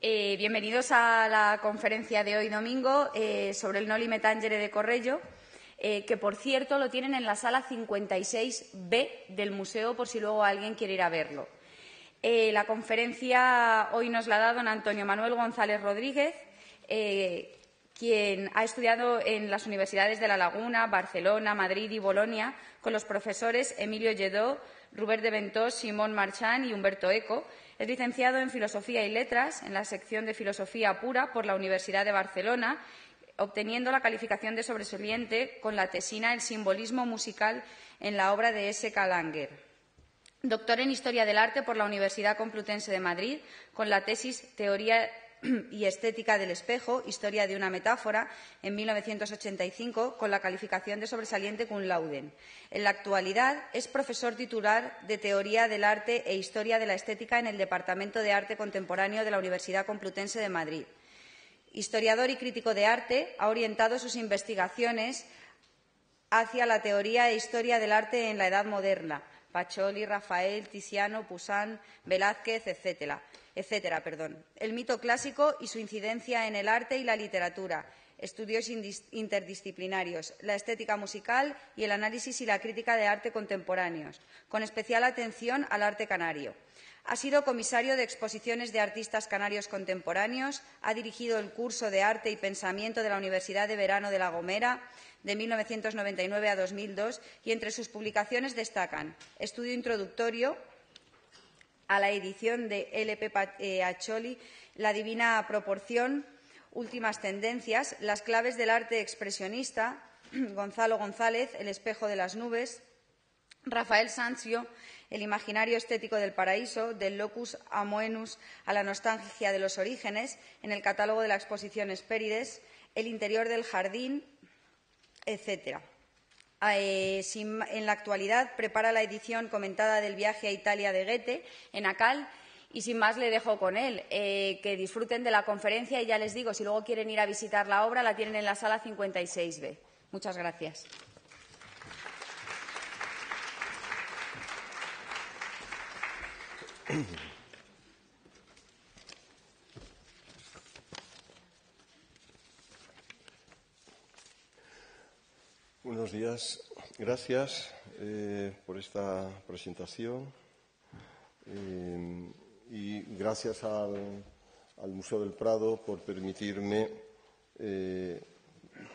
Bienvenidos a la conferencia de hoy domingo sobre el Noli Me Tangere de Correggio, que, por cierto, lo tienen en la sala 56B del museo, por si luego alguien quiere ir a verlo. La conferencia hoy nos la da don Antonio Manuel González Rodríguez, quien ha estudiado en las universidades de La Laguna, Barcelona, Madrid y Bolonia con los profesores Emilio Lledó, Robert de Ventós, Simón Marchán y Humberto Eco. Es licenciado en Filosofía y Letras en la sección de Filosofía Pura por la Universidad de Barcelona, obteniendo la calificación de sobresaliente con la tesina El simbolismo musical en la obra de S. K. Langer. Doctor en Historia del Arte por la Universidad Complutense de Madrid, con la tesis Teoría y Estética del Espejo, Historia de una Metáfora, en 1985, con la calificación de sobresaliente cum laude. En la actualidad es profesor titular de Teoría del Arte e Historia de la Estética en el Departamento de Arte Contemporáneo de la Universidad Complutense de Madrid. Historiador y crítico de arte, ha orientado sus investigaciones hacia la teoría e historia del arte en la Edad Moderna, Pacioli, Rafael, Tiziano, Poussin, Velázquez, etcétera, el mito clásico y su incidencia en el arte y la literatura, estudios interdisciplinarios, la estética musical y el análisis y la crítica de arte contemporáneos, con especial atención al arte canario. Ha sido comisario de exposiciones de artistas canarios contemporáneos, ha dirigido el curso de Arte y Pensamiento de la Universidad de Verano de La Gomera de 1999 a 2002 y entre sus publicaciones destacan Estudio introductorio a la edición de L.P. Pacioli, La divina proporción, Últimas tendencias, Las claves del arte expresionista, Gonzalo González, El espejo de las nubes, Rafael Sanzio, El imaginario estético del paraíso, Del locus amoenus a la nostalgia de los orígenes, en el catálogo de la exposición Hespérides, El interior del jardín, etcétera. En la actualidad prepara la edición comentada del viaje a Italia de Goethe en Acal y sin más le dejo con él. Que disfruten de la conferencia y ya les digo, si luego quieren ir a visitar la obra, la tienen en la sala 56B. Muchas gracias. Buenos días. Gracias por esta presentación y gracias al Museo del Prado por permitirme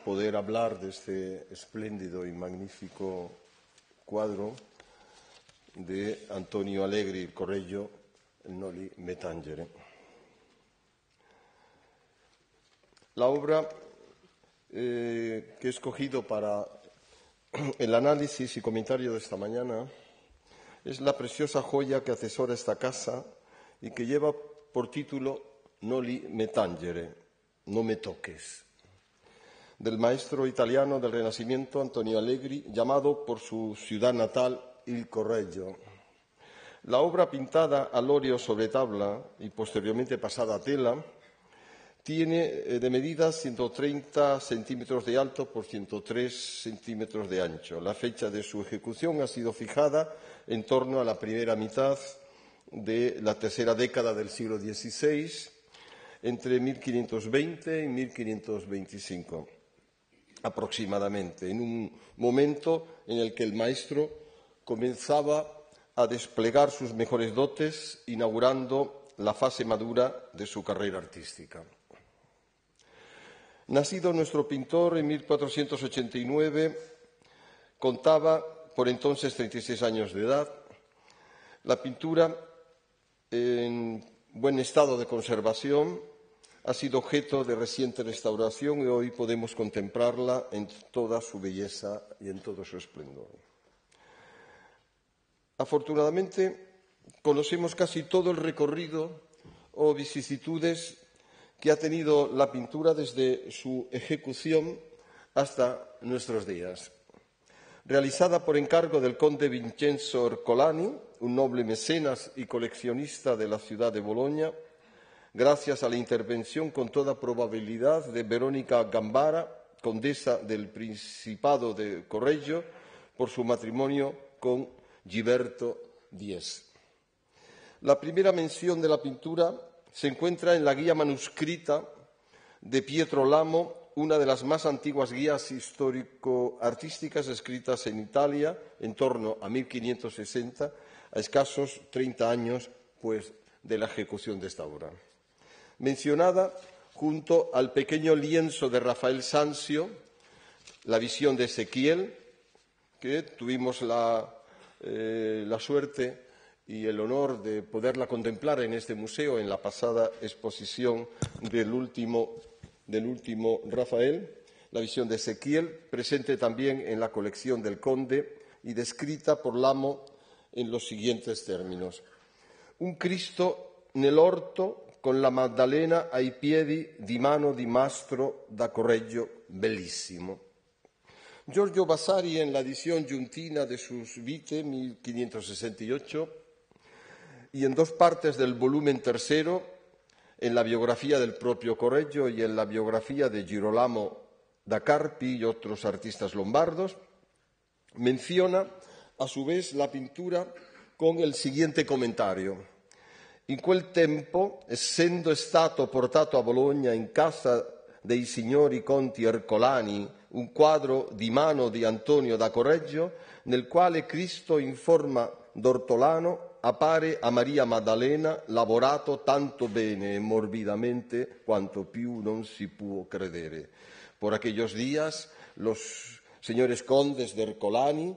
poder hablar de este espléndido y magnífico cuadro de Antonio Allegri Correggio, el Noli Me Tangere. La obra que he escogido para el análisis y comentario de esta mañana es la preciosa joya que atesora esta casa y que lleva por título Noli Me Tangere, no me toques, del maestro italiano del Renacimiento Antonio Allegri, llamado por su ciudad natal Il Correggio. La obra, pintada al óleo sobre tabla y posteriormente pasada a tela, tiene de medida 130 centímetros de alto por 103 centímetros de ancho. La fecha de su ejecución ha sido fijada en torno a la primera mitad de la tercera década del siglo XVI, entre 1520 y 1525, aproximadamente, en un momento en el que el maestro comenzaba a desplegar sus mejores dotes, inaugurando la fase madura de su carrera artística. Nacido nuestro pintor en 1489, contaba por entonces 36 años de edad. La pintura, en buen estado de conservación, ha sido objeto de reciente restauración y hoy podemos contemplarla en toda su belleza y en todo su esplendor. Afortunadamente, conocemos casi todo el recorrido o vicisitudes que ha tenido la pintura desde su ejecución hasta nuestros días. Realizada por encargo del conde Vincenzo Ercolani, un noble mecenas y coleccionista de la ciudad de Bolonia, gracias a la intervención con toda probabilidad de Verónica Gambara, condesa del Principado de Correggio, por su matrimonio con Ghiberto Dies. La primera mención de la pintura se encuentra en la guía manuscrita de Pietro Lamo, una de las más antiguas guías histórico-artísticas escritas en Italia en torno a 1560, a escasos 30 años pues, de la ejecución de esta obra. Mencionada junto al pequeño lienzo de Rafael Sanzio, La visión de Ezequiel, que tuvimos la suerte y el honor de poderla contemplar en este museo en la pasada exposición del último Rafael, La visión de Ezequiel, presente también en la colección del Conde y descrita por Lamo en los siguientes términos. Un Cristo nell'orto con la Maddalena ai piedi di mano di Mastro da Correggio, bellissimo. Giorgio Vasari, en la edición giuntina de sus Vite, 1568, y en dos partes del volumen tercero, en la biografía del propio Correggio y en la biografía de Girolamo da Carpi y otros artistas lombardos, menciona a su vez la pintura con el siguiente comentario. In quel tempo, essendo stato portato a Bologna in casa dei signori conti Ercolani un quadro di mano di Antonio da Correggio, nel quale Cristo in forma d'ortolano appare a Maria Maddalena lavorato tanto bene e morbidamente quanto più non si può credere. Por aquellos días, los señores condes de Ercolani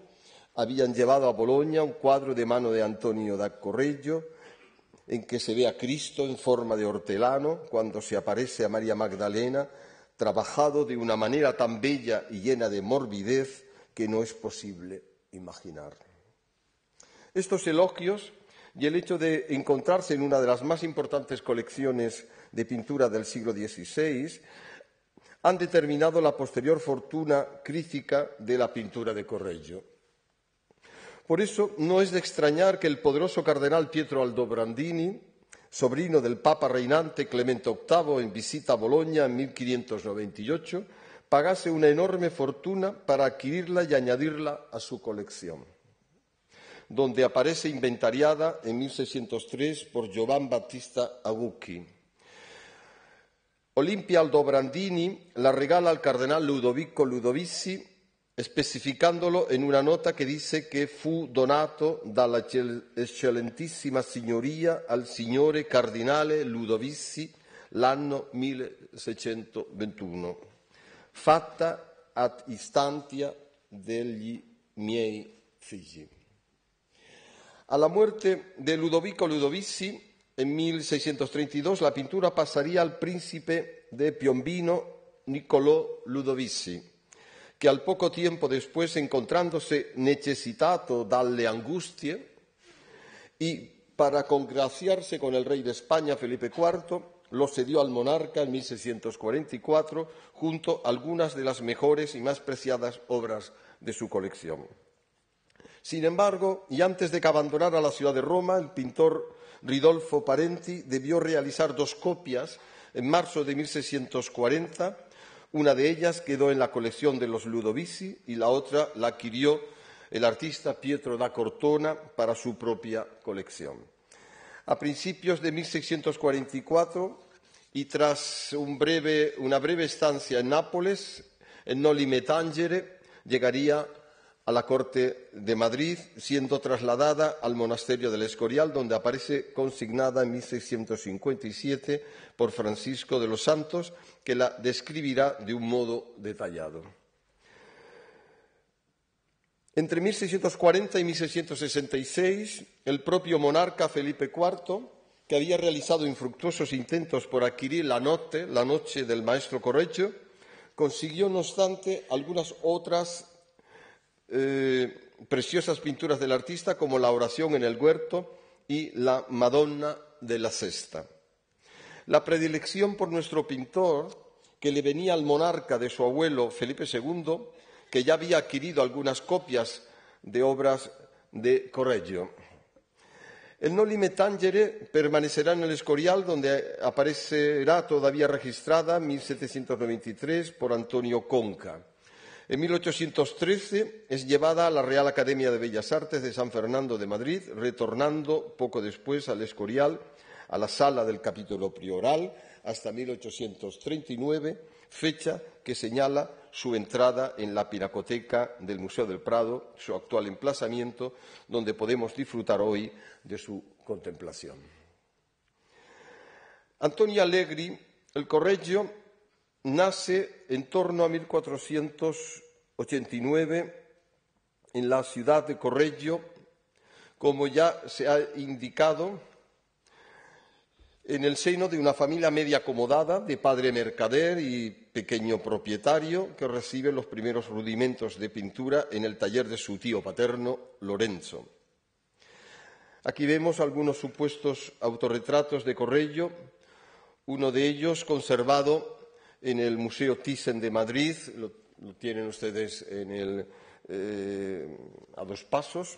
habían llevado a Bologna un cuadro de mano de Antonio da Correggio en que se ve a Cristo en forma de hortelano cuando se aparece a María Magdalena, trabajado de una manera tan bella y llena de morbidez que no es posible imaginar. Estos elogios y el hecho de encontrarse en una de las más importantes colecciones de pintura del siglo XVI han determinado la posterior fortuna crítica de la pintura de Correggio. Por eso no es de extrañar que el poderoso cardenal Pietro Aldobrandini, sobrino del Papa reinante Clemente VIII en visita a Bologna en 1598, pagase una enorme fortuna para adquirirla y añadirla a su colección, donde aparece inventariada en 1603 por Giovan Battista Agucchi. Olimpia Aldobrandini la regala al cardenal Ludovico Ludovisi, specificandolo en una nota que dice che fu donato dalla eccellentissima signoria al signore cardinale Ludovisi l'anno 1621, fatta ad istantia degli miei figli. A la muerte de Ludovico Ludovisi en 1632, la pintura pasaría al príncipe de Piombino Niccolò Ludovisi, che al poco tiempo después, encontrándose necesitado dalle angustie y para congraciarse con el rey de España, Felipe IV, lo cedió al monarca en 1644, junto a algunas de las mejores y más preciadas obras de su colección. Sin embargo, y antes de que abandonara la ciudad de Roma, el pintor Ridolfo Parenti debió realizar dos copias en marzo de 1640. Una de ellas quedó en la colección de los Ludovisi y la otra la adquirió el artista Pietro da Cortona para su propia colección. A principios de 1644 y tras una breve estancia en Nápoles, en Noli Me Tangere llegaría a la corte de Madrid, siendo trasladada al monasterio del Escorial, donde aparece consignada en 1657 por Francisco de los Santos, que la describirá de un modo detallado. Entre 1640 y 1666, el propio monarca Felipe IV, que había realizado infructuosos intentos por adquirir la noche del maestro Correggio, consiguió, no obstante, algunas otras preciosas pinturas del artista, como la Oración en el Huerto y la Madonna de la Cesta. La predilección por nuestro pintor, que le venía al monarca de su abuelo Felipe II, que ya había adquirido algunas copias de obras de Correggio. El Noli Me Tangere permanecerá en el Escorial, donde aparecerá todavía registrada en 1793 por Antonio Conca. En 1813 es llevada a la Real Academia de Bellas Artes de San Fernando de Madrid, retornando poco después al Escorial, a la sala del capítulo prioral hasta 1839, fecha que señala su entrada en la Pinacoteca del Museo del Prado, su actual emplazamiento, donde podemos disfrutar hoy de su contemplación. Antonio Allegri, el Correggio, nace en torno a 1489 en la ciudad de Correggio, como ya se ha indicado, en el seno de una familia media acomodada, de padre mercader y pequeño propietario, que recibe los primeros rudimentos de pintura en el taller de su tío paterno, Lorenzo. Aquí vemos algunos supuestos autorretratos de Correggio, uno de ellos conservado en el Museo Thyssen de Madrid, lo tienen ustedes a dos pasos.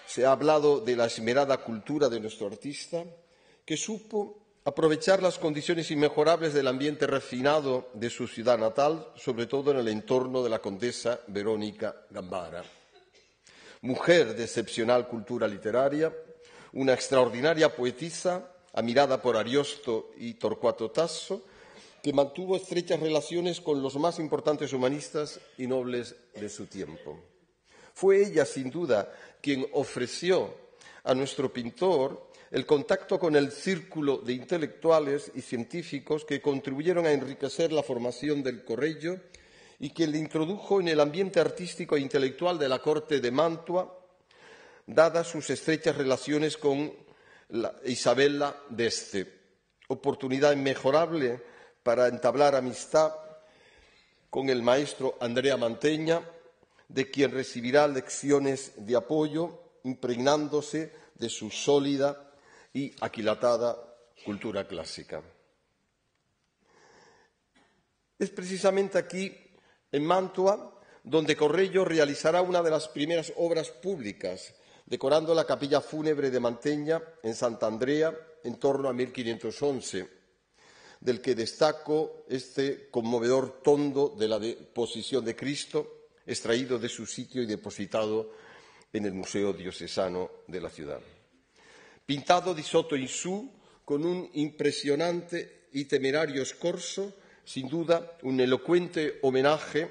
Se ha hablado de la esmerada cultura de nuestro artista, que supo aprovechar las condiciones inmejorables del ambiente refinado de su ciudad natal, sobre todo en el entorno de la condesa Verónica Gambara. Mujer de excepcional cultura literaria, una extraordinaria poetisa, admirada por Ariosto y Torquato Tasso, que mantuvo estrechas relaciones con los más importantes humanistas y nobles de su tiempo. Fue ella, sin duda, quien ofreció a nuestro pintor el contacto con el círculo de intelectuales y científicos que contribuyeron a enriquecer la formación del Correggio y que le introdujo en el ambiente artístico e intelectual de la corte de Mantua, dadas sus estrechas relaciones con Isabella d'Este. Oportunidad inmejorable para entablar amistad con el maestro Andrea Mantegna, de quien recibirá lecciones de apoyo, impregnándose de su sólida y aquilatada cultura clásica. Es precisamente aquí, en Mantua, donde Correggio realizará una de las primeras obras públicas, decorando la capilla fúnebre de Mantegna en Sant'Andrea en torno a 1511, del que destaco este conmovedor tondo de la Deposición de Cristo, extraído de su sitio y depositado en el Museo Diocesano de la ciudad. Pintado di sotto in su, con un impresionante y temerario scorzo, sin duda un elocuente homenaje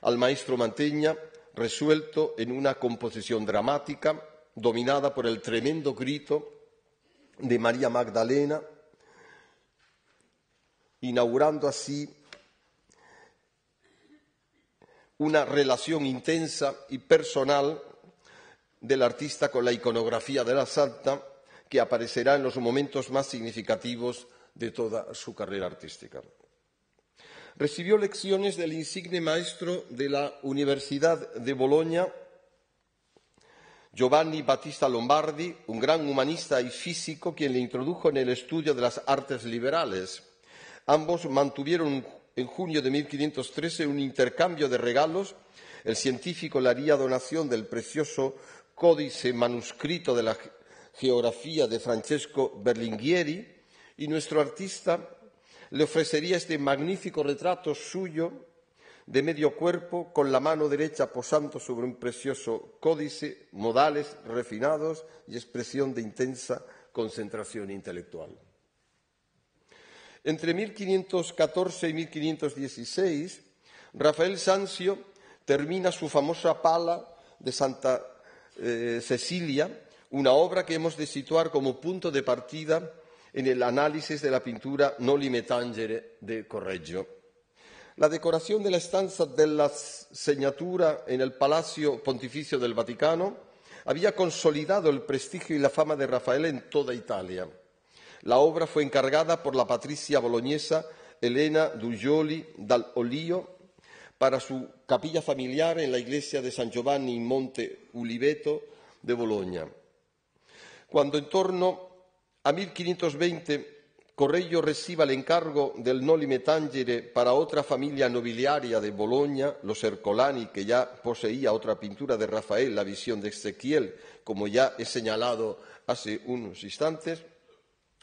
al maestro Mantegna, resuelto en una composición dramática, dominada por el tremendo grito de María Magdalena, inaugurando así una relación intensa y personal del artista con la iconografía de la Santa, que aparecerá en los momentos más significativos de toda su carrera artística. Recibió lecciones del insigne maestro de la Universidad de Bologna, Giovanni Battista Lombardi, un gran humanista y físico, quien le introdujo en el estudio de las artes liberales. Ambos mantuvieron en junio de 1513 un intercambio de regalos. El científico le haría donación del precioso códice manuscrito de la geografía de Francesco Berlinghieri y nuestro artista le ofrecería este magnífico retrato suyo de medio cuerpo, con la mano derecha posando sobre un precioso códice, modales refinados y expresión de intensa concentración intelectual. Entre 1514 y 1516, Rafael Sanzio termina su famosa Pala de Santa Cecilia, una obra que hemos de situar como punto de partida en el análisis de la pintura Noli me tangere de Correggio. La decoración de la stanza de la Segnatura en el Palacio Pontificio del Vaticano había consolidado el prestigio y la fama de Rafael en toda Italia. La obra fue encargada por la patricia boloñesa Elena Dujoli dal Olio para su capilla familiar en la iglesia de San Giovanni in Monte Uliveto de Bologna. Cuando en torno a 1520 Correggio reciba el encargo del Noli me tangere para otra familia nobiliaria de Bologna, los Ercolani, que ya poseía otra pintura de Rafael, la visión de Ezequiel, como ya he señalado hace unos instantes,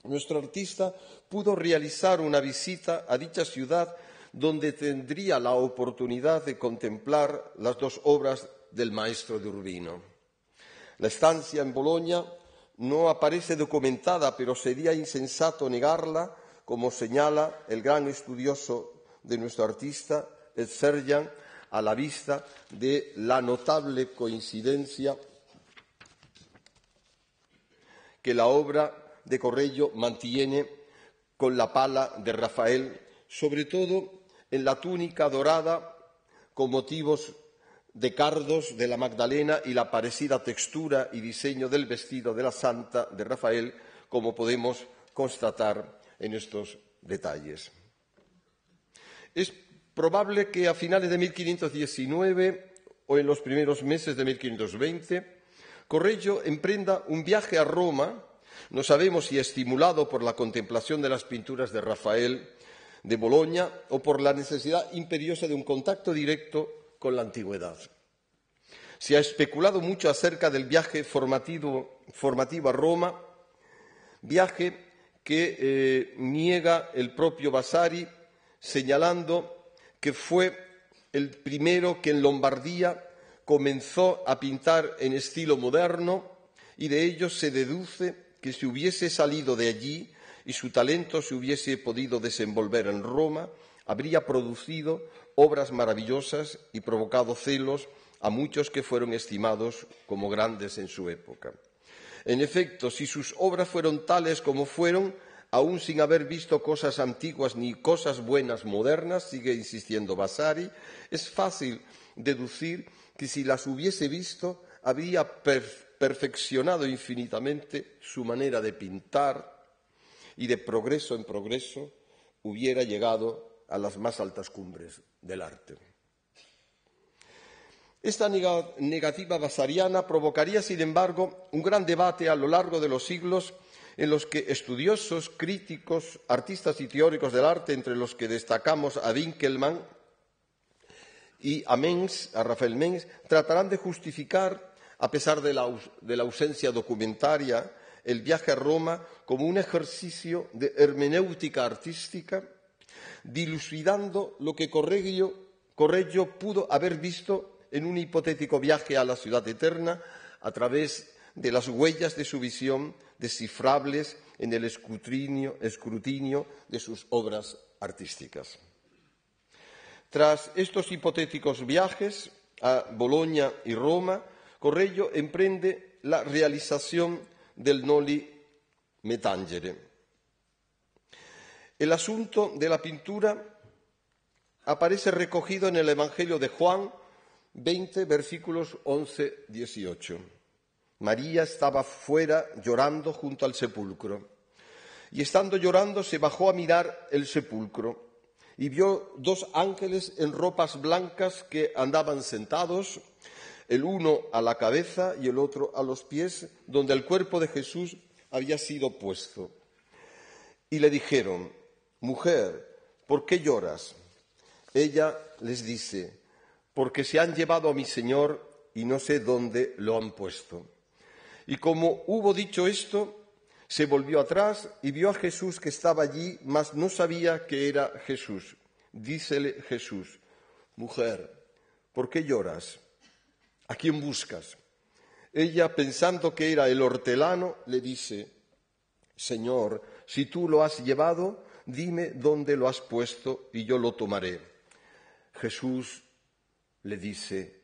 nuestro artista pudo realizar una visita a dicha ciudad, donde tendría la oportunidad de contemplar las dos obras del maestro de Urbino. La estancia en Bologna no aparece documentada, pero sería insensato negarla, como señala el gran estudioso de nuestro artista, el Serjan, a la vista de la notable coincidencia que la obra de Correggio mantiene con la pala de Rafael, sobre todo en la túnica dorada con motivos de cardos de la Magdalena y la parecida textura y diseño del vestido de la Santa de Rafael, como podemos constatar en estos detalles. Es probable que a finales de 1519 o en los primeros meses de 1520, Correggio emprenda un viaje a Roma, no sabemos si estimulado por la contemplación de las pinturas de Rafael de Boloña o por la necesidad imperiosa de un contacto directo con la antigüedad. Se ha especulado mucho acerca del viaje formativo a Roma, viaje que niega el propio Vasari, señalando que fue el primero que en Lombardía comenzó a pintar en estilo moderno, y de ello se deduce que si hubiese salido de allí y su talento se hubiese podido desenvolver en Roma, habría producido obras maravillosas y provocado celos a muchos que fueron estimados como grandes en su época. En efecto, si sus obras fueron tales como fueron, aún sin haber visto cosas antiguas ni cosas buenas modernas, sigue insistiendo Vasari, es fácil deducir que si las hubiese visto, habría perfeccionado infinitamente su manera de pintar y de progreso en progreso hubiera llegado a las más altas cumbres del arte. Esta negativa vasariana provocaría, sin embargo, un gran debate a lo largo de los siglos en los que estudiosos, críticos, artistas y teóricos del arte, entre los que destacamos a Winkelmann y a Rafael Mengs, tratarán de justificar, a pesar de la ausencia documentaria, el viaje a Roma como un ejercicio de hermenéutica artística, dilucidando lo que Correggio pudo haber visto en un hipotético viaje a la ciudad eterna a través de las huellas de su visión descifrables en el escrutinio de sus obras artísticas. Tras estos hipotéticos viajes a Boloña y Roma, Correggio emprende la realización del Noli Me Tangere. El asunto de la pintura aparece recogido en el Evangelio de Juan 20, versículos 11-18. María estaba fuera llorando junto al sepulcro, y estando llorando se bajó a mirar el sepulcro, y vio dos ángeles en ropas blancas que andaban sentados, el uno a la cabeza y el otro a los pies, donde el cuerpo de Jesús había sido puesto. Y le dijeron: Mujer, ¿por qué lloras? Ella les dice: porque se han llevado a mi Señor y no sé dónde lo han puesto. Y como hubo dicho esto, se volvió atrás y vio a Jesús que estaba allí, mas no sabía que era Jesús. Dícele Jesús: Mujer, ¿por qué lloras? ¿A quién buscas? Ella, pensando que era el hortelano, le dice: Señor, si tú lo has llevado, dime dónde lo has puesto y yo lo tomaré. Jesús le dice: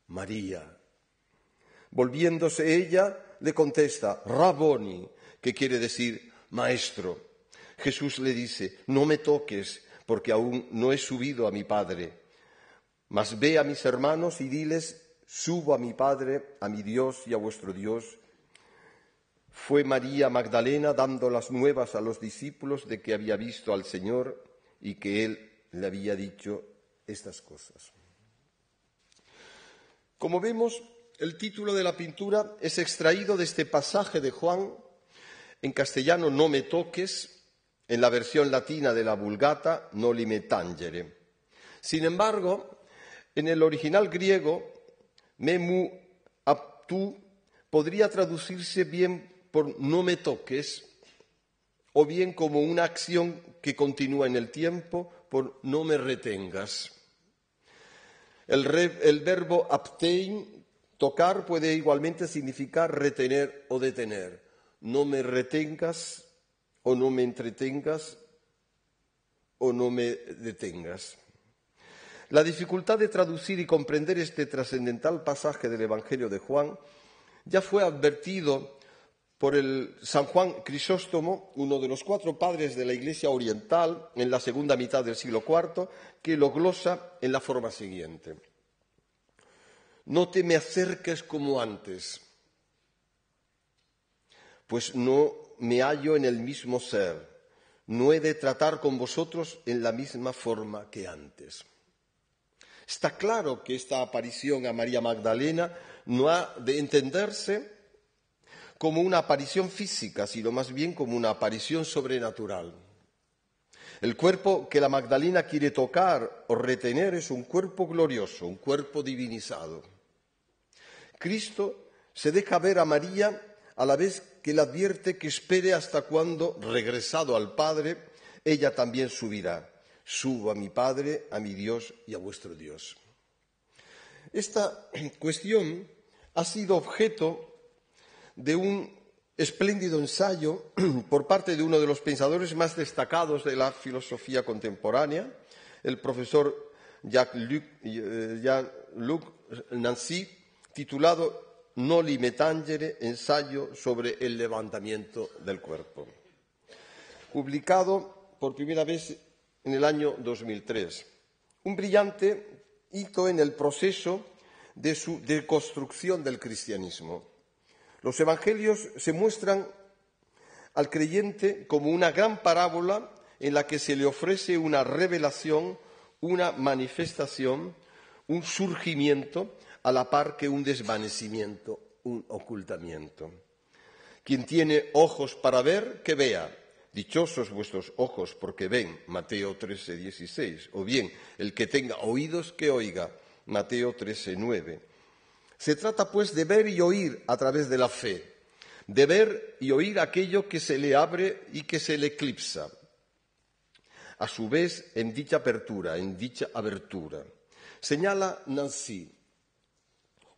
María. Volviéndose ella, le contesta: Raboni, que quiere decir maestro. Jesús le dice: No me toques, porque aún no he subido a mi Padre. Mas ve a mis hermanos y diles: Subo a mi Padre, a mi Dios y a vuestro Dios. Fue María Magdalena dando las nuevas a los discípulos de que había visto al Señor y que Él le había dicho estas cosas. Como vemos, el título de la pintura es extraído de este pasaje de Juan, en castellano No me toques, en la versión latina de la Vulgata Noli me tangere. Sin embargo, en el original griego, me mu aptu podría traducirse bien por no me toques, o bien como una acción que continúa en el tiempo por no me retengas. El verbo aptein, Tocar puede igualmente significar retener o detener. No me retengas o no me entretengas o no me detengas. La dificultad de traducir y comprender este trascendental pasaje del Evangelio de Juan ya fue advertido por el San Juan Crisóstomo, uno de los 4 padres de la Iglesia Oriental, en la segunda mitad del siglo IV, que lo glosa en la forma siguiente. No te me acerques como antes, pues no me hallo en el mismo ser, no he de tratar con vosotros en la misma forma que antes. Está claro que esta aparición a María Magdalena no ha de entenderse como una aparición física, sino más bien como una aparición sobrenatural. El cuerpo que la Magdalena quiere tocar o retener es un cuerpo glorioso, un cuerpo divinizado. Cristo se deja ver a María a la vez que le advierte que espere hasta cuando, regresado al Padre, ella también subirá. Subo a mi Padre, a mi Dios y a vuestro Dios. Esta cuestión ha sido objeto de un espléndido ensayo por parte de uno de los pensadores más destacados de la filosofía contemporánea, el profesor Jean-Luc Nancy, titulado Noli me tangere, ensayo sobre el levantamiento del cuerpo, publicado por primera vez en el año 2003. Un brillante hito en el proceso de su deconstrucción del cristianismo. Los evangelios se muestran al creyente como una gran parábola en la que se le ofrece una revelación, una manifestación, un surgimiento, a la par que un desvanecimiento, un ocultamiento. Quien tiene ojos para ver, que vea. Dichosos vuestros ojos porque ven, Mateo 13:16. O bien, el que tenga oídos, que oiga, Mateo 13:9. Se trata, pues, de ver y oír a través de la fe, de ver y oír aquello que se le abre y que se le eclipsa. A su vez, en dicha apertura, señala Nancy,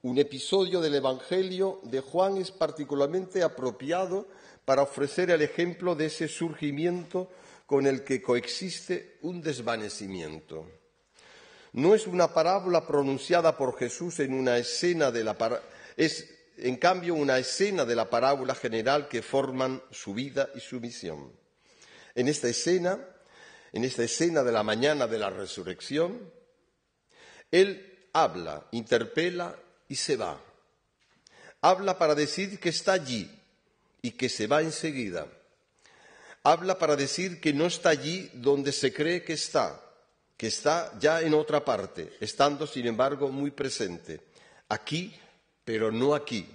un episodio del Evangelio de Juan es particularmente apropiado para ofrecer el ejemplo de ese surgimiento con el que coexiste un desvanecimiento. No es una parábola pronunciada por Jesús en una escena de la es en cambio una escena de la parábola general que forman su vida y su misión. En esta escena de la mañana de la resurrección, Él habla, interpela y se va. Habla para decir que está allí y que se va enseguida. Habla para decir que no está allí donde se cree que está ya en otra parte, estando sin embargo muy presente. Aquí, pero no aquí.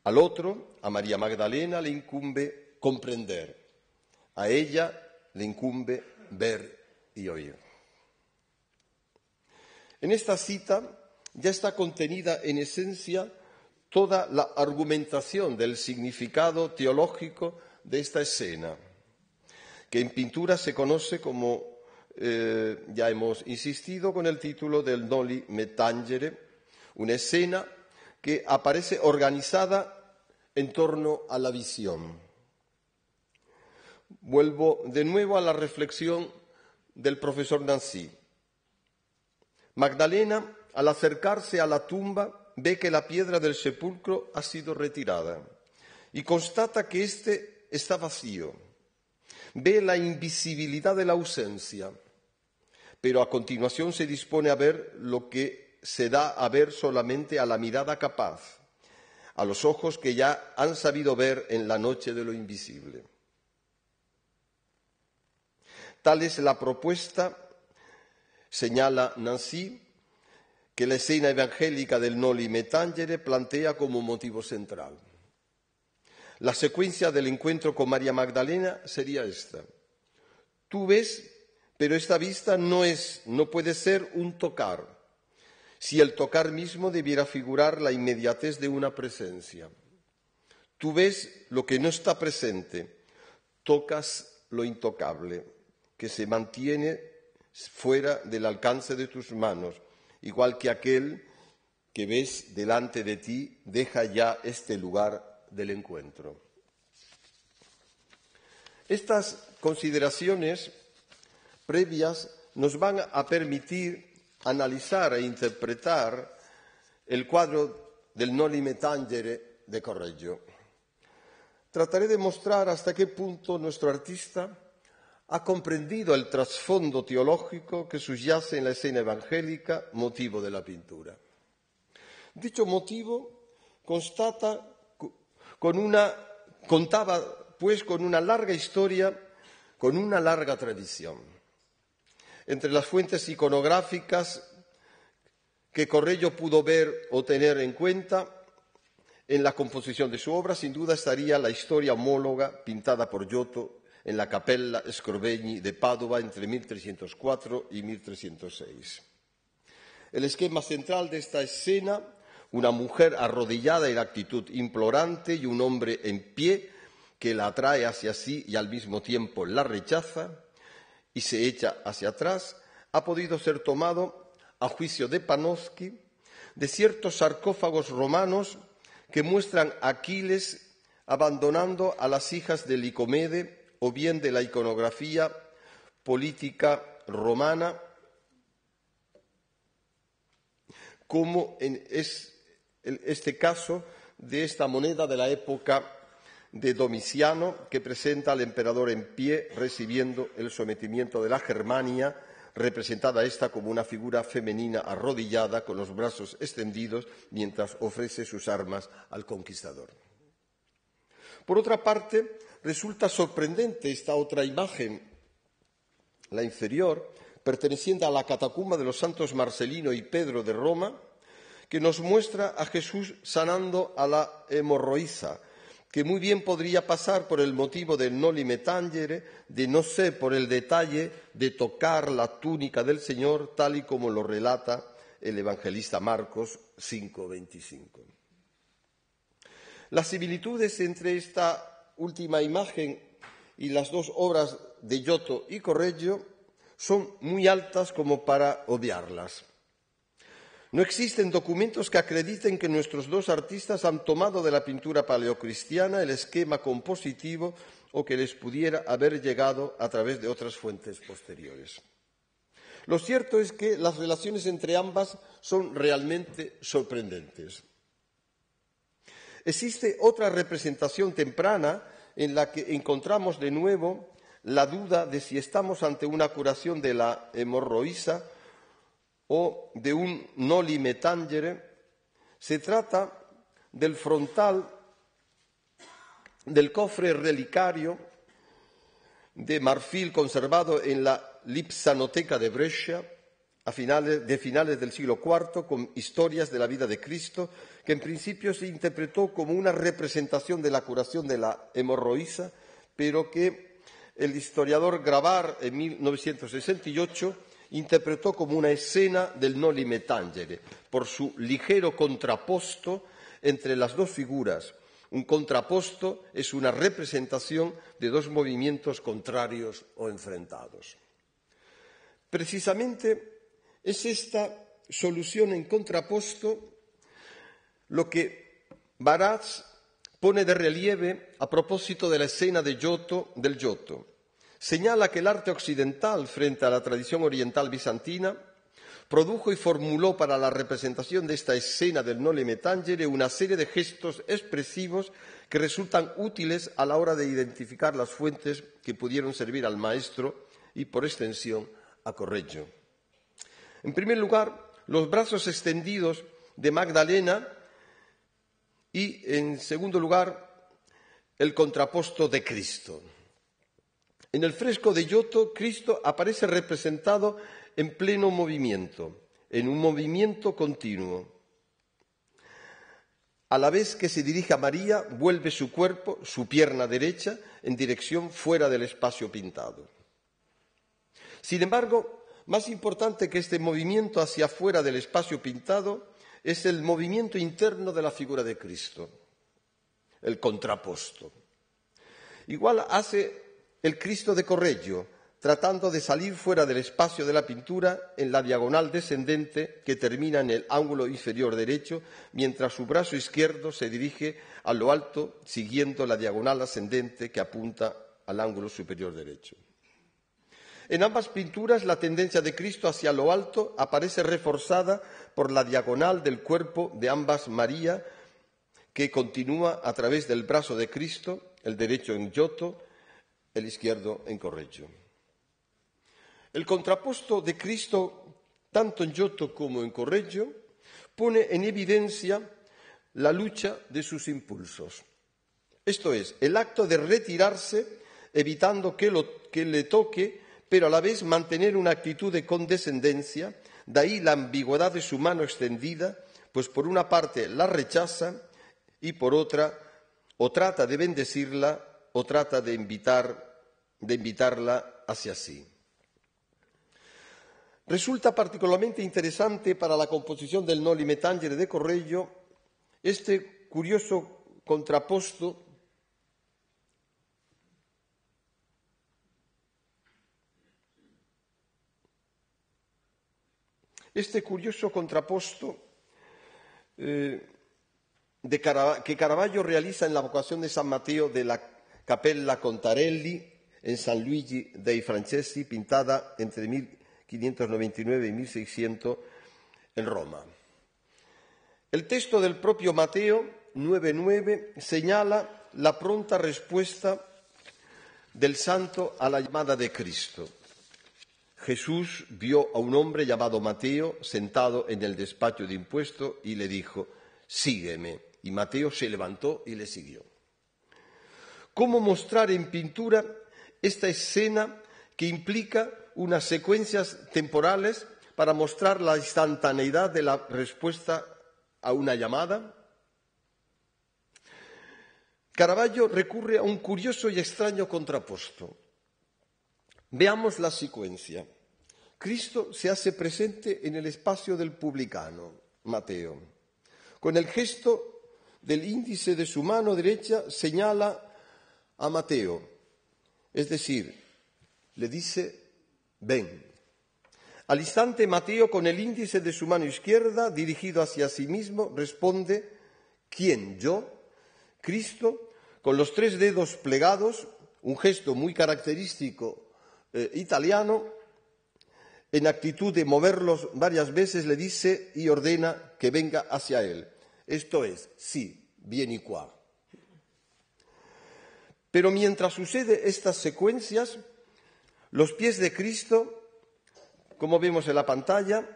Al otro, a María Magdalena, le incumbe comprender. A ella le incumbe ver y oír. En esta cita ya está contenida en esencia toda la argumentación del significado teológico de esta escena, que en pintura se conoce como, ya hemos insistido, con el título del Noli me tangere, una escena que aparece organizada en torno a la visión. Vuelvo de nuevo a la reflexión del profesor Nancy. Magdalena, al acercarse a la tumba, ve que la piedra del sepulcro ha sido retirada y constata que éste está vacío. Ve la invisibilidad de la ausencia, pero a continuación se dispone a ver lo que se da a ver solamente a la mirada capaz, a los ojos que ya han sabido ver en la noche de lo invisible. Tal es la propuesta, señala Nancy, que la escena evangélica del Noli me tangere plantea como motivo central. La secuencia del encuentro con María Magdalena sería esta. Tú ves, pero esta vista no puede ser un tocar, si el tocar mismo debiera figurar la inmediatez de una presencia. Tú ves lo que no está presente, tocas lo intocable, que se mantiene fuera del alcance de tus manos, igual que aquel que ves delante de ti, deja ya este lugar del encuentro. Estas consideraciones previas nos van a permitir analizar e interpretar el cuadro del Noli Me Tangere de Correggio. Trataré de mostrar hasta qué punto nuestro artista ha comprendido el trasfondo teológico que subyace en la escena evangélica, motivo de la pintura. Dicho motivo contaba pues con una larga historia, con una larga tradición. Entre las fuentes iconográficas que Correggio pudo ver o tener en cuenta en la composición de su obra, sin duda estaría la historia homóloga pintada por Giotto en la Cappella Scrovegni de Padova entre 1304 y 1306. El esquema central de esta escena, una mujer arrodillada en actitud implorante y un hombre en pie que la atrae hacia sí y al mismo tiempo la rechaza y se echa hacia atrás, ha podido ser tomado, a juicio de Panofsky, de ciertos sarcófagos romanos que muestran a Aquiles abandonando a las hijas de Licomede o bien de la iconografía política romana, como es este caso de esta moneda de la época de Domiciano, que presenta al emperador en pie recibiendo el sometimiento de la Germania, representada esta como una figura femenina arrodillada con los brazos extendidos mientras ofrece sus armas al conquistador. Por otra parte, resulta sorprendente esta otra imagen, la inferior, perteneciente a la catacumba de los santos Marcelino y Pedro de Roma, que nos muestra a Jesús sanando a la hemorroísa, que muy bien podría pasar por el motivo del Noli Me Tangere, de no ser por el detalle de tocar la túnica del Señor, tal y como lo relata el evangelista Marcos 5:25. Las similitudes entre esta última imagen y las dos obras de Giotto y Correggio son muy altas como para obviarlas. No existen documentos que acrediten que nuestros dos artistas han tomado de la pintura paleocristiana el esquema compositivo o que les pudiera haber llegado a través de otras fuentes posteriores. Lo cierto es que las relaciones entre ambas son realmente sorprendentes. Existe otra representación temprana en la que encontramos de nuevo la duda de si estamos ante una curación de la hemorroísa o de un Noli Me Tangere. Se trata del frontal del cofre relicario de marfil conservado en la Lipsanoteca de Brescia de finales del siglo IV, con historias de la vida de Cristo, que en principio se interpretó como una representación de la curación de la hemorroísa, pero que el historiador Grabar en 1968 interpretó como una escena del Noli Me Tangere, por su ligero contraposto entre las dos figuras. Un contraposto es una representación de dos movimientos contrarios o enfrentados. Precisamente es esta solución en contraposto lo que Baraz pone de relieve a propósito de la escena del Giotto. Señala que el arte occidental, frente a la tradición oriental bizantina, produjo y formuló para la representación de esta escena del Noli Me Tangere una serie de gestos expresivos que resultan útiles a la hora de identificar las fuentes que pudieron servir al maestro y, por extensión, a Correggio. En primer lugar, los brazos extendidos de Magdalena y, en segundo lugar, el contraposto de Cristo. En el fresco de Giotto, Cristo aparece representado en pleno movimiento, en un movimiento continuo. A la vez que se dirige a María, vuelve su cuerpo, su pierna derecha, en dirección fuera del espacio pintado. Sin embargo, más importante que este movimiento hacia fuera del espacio pintado es el movimiento interno de la figura de Cristo, el contraposto. Igual hace el Cristo de Correggio, tratando de salir fuera del espacio de la pintura en la diagonal descendente que termina en el ángulo inferior derecho, mientras su brazo izquierdo se dirige a lo alto siguiendo la diagonal ascendente que apunta al ángulo superior derecho. En ambas pinturas la tendencia de Cristo hacia lo alto aparece reforzada por la diagonal del cuerpo de ambas María, que continúa a través del brazo de Cristo, el derecho en Giotto, el izquierdo en Correggio. El contraposto de Cristo, tanto en Giotto como en Correggio, pone en evidencia la lucha de sus impulsos. Esto es, el acto de retirarse, evitando que le toque, pero a la vez mantener una actitud de condescendencia, de ahí la ambigüedad de su mano extendida, pues por una parte la rechaza y por otra o trata de bendecirla o trata de invitarla hacia sí. Resulta particolarmente interesante para la composición del Noli Me Tangere de Correggio este curioso contraposto que Caravaggio realiza en la vocación de San Mateo de la Cappella Contarelli en San Luigi dei Francesi, pintada entre 1599 y 1600 en Roma. El texto del propio Mateo 9:9 señala la pronta respuesta del santo a la llamada de Cristo. Jesús vio a un hombre llamado Mateo sentado en el despacho de impuestos y le dijo: sígueme. Y Mateo se levantó y le siguió. ¿Cómo mostrar en pintura esta escena que implica unas secuencias temporales para mostrar la instantaneidad de la respuesta a una llamada? Caravaggio recurre a un curioso y extraño contraposto. Veamos la secuencia. Cristo se hace presente en el espacio del publicano, Mateo. Con el gesto del índice de su mano derecha señala a Mateo, es decir, le dice, ven. Al instante Mateo, con el índice de su mano izquierda dirigido hacia sí mismo, responde, ¿quién? ¿Yo? Cristo, con los 3 dedos plegados, un gesto muy característico italiano, en actitud de moverlos varias veces, le dice y ordena que venga hacia él. Esto es, sí, vieni qua. Pero mientras sucede estas secuencias, los pies de Cristo, como vemos en la pantalla,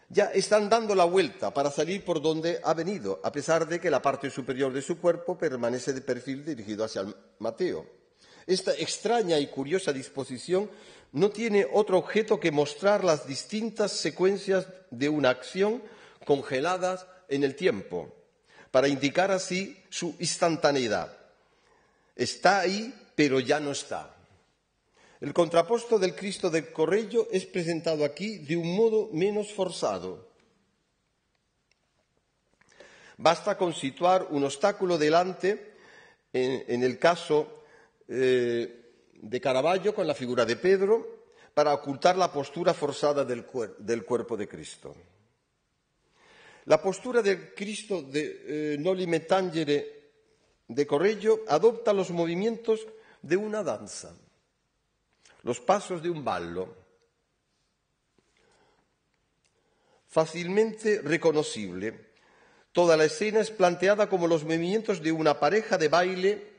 ya están dando la vuelta para salir por donde ha venido, a pesar de que la parte superior de su cuerpo permanece de perfil dirigido hacia Mateo. Esta extraña y curiosa disposición no tiene otro objeto que mostrar las distintas secuencias de una acción congeladas en el tiempo, para indicar así su instantaneidad. Está ahí, pero ya no está. El contraposto del Cristo de Correggio es presentado aquí de un modo menos forzado. Basta con situar un obstáculo delante, en el caso de Caravaggio con la figura de Pedro, para ocultar la postura forzada del cuerpo de Cristo. La postura del Cristo de Noli Me Tangere de Correggio adopta los movimientos de una danza, los pasos de un ballo, fácilmente reconocible. Toda la escena es planteada como los movimientos de una pareja de baile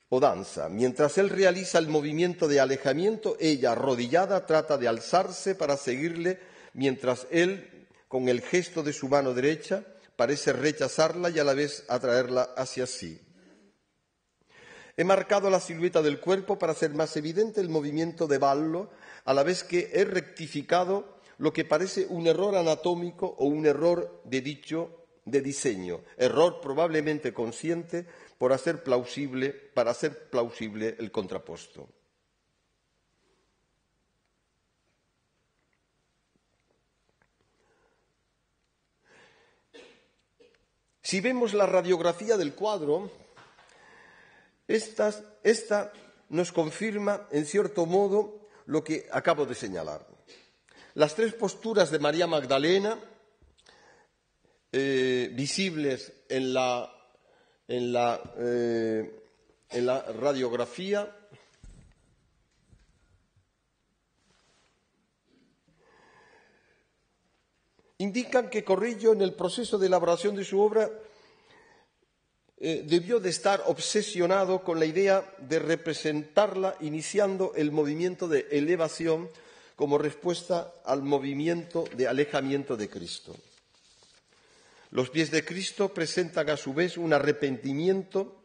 o danza. Mientras él realiza el movimiento de alejamiento, ella, arrodillada, trata de alzarse para seguirle, mientras él, con el gesto de su mano derecha, parece rechazarla y a la vez atraerla hacia sí. He marcado la silueta del cuerpo para hacer más evidente el movimiento de ballo, a la vez que he rectificado lo que parece un error anatómico o un error de diseño, error probablemente consciente para hacer plausible el contraposto. Si vemos la radiografía del cuadro, esta nos confirma, en cierto modo, lo que acabo de señalar. Las tres posturas de María Magdalena, visibles en la radiografía, indican que Correggio, en el proceso de elaboración de su obra, debió de estar obsesionado con la idea de representarla iniciando el movimiento de elevación como respuesta al movimiento de alejamiento de Cristo. Los pies de Cristo presentan a su vez un arrepentimiento.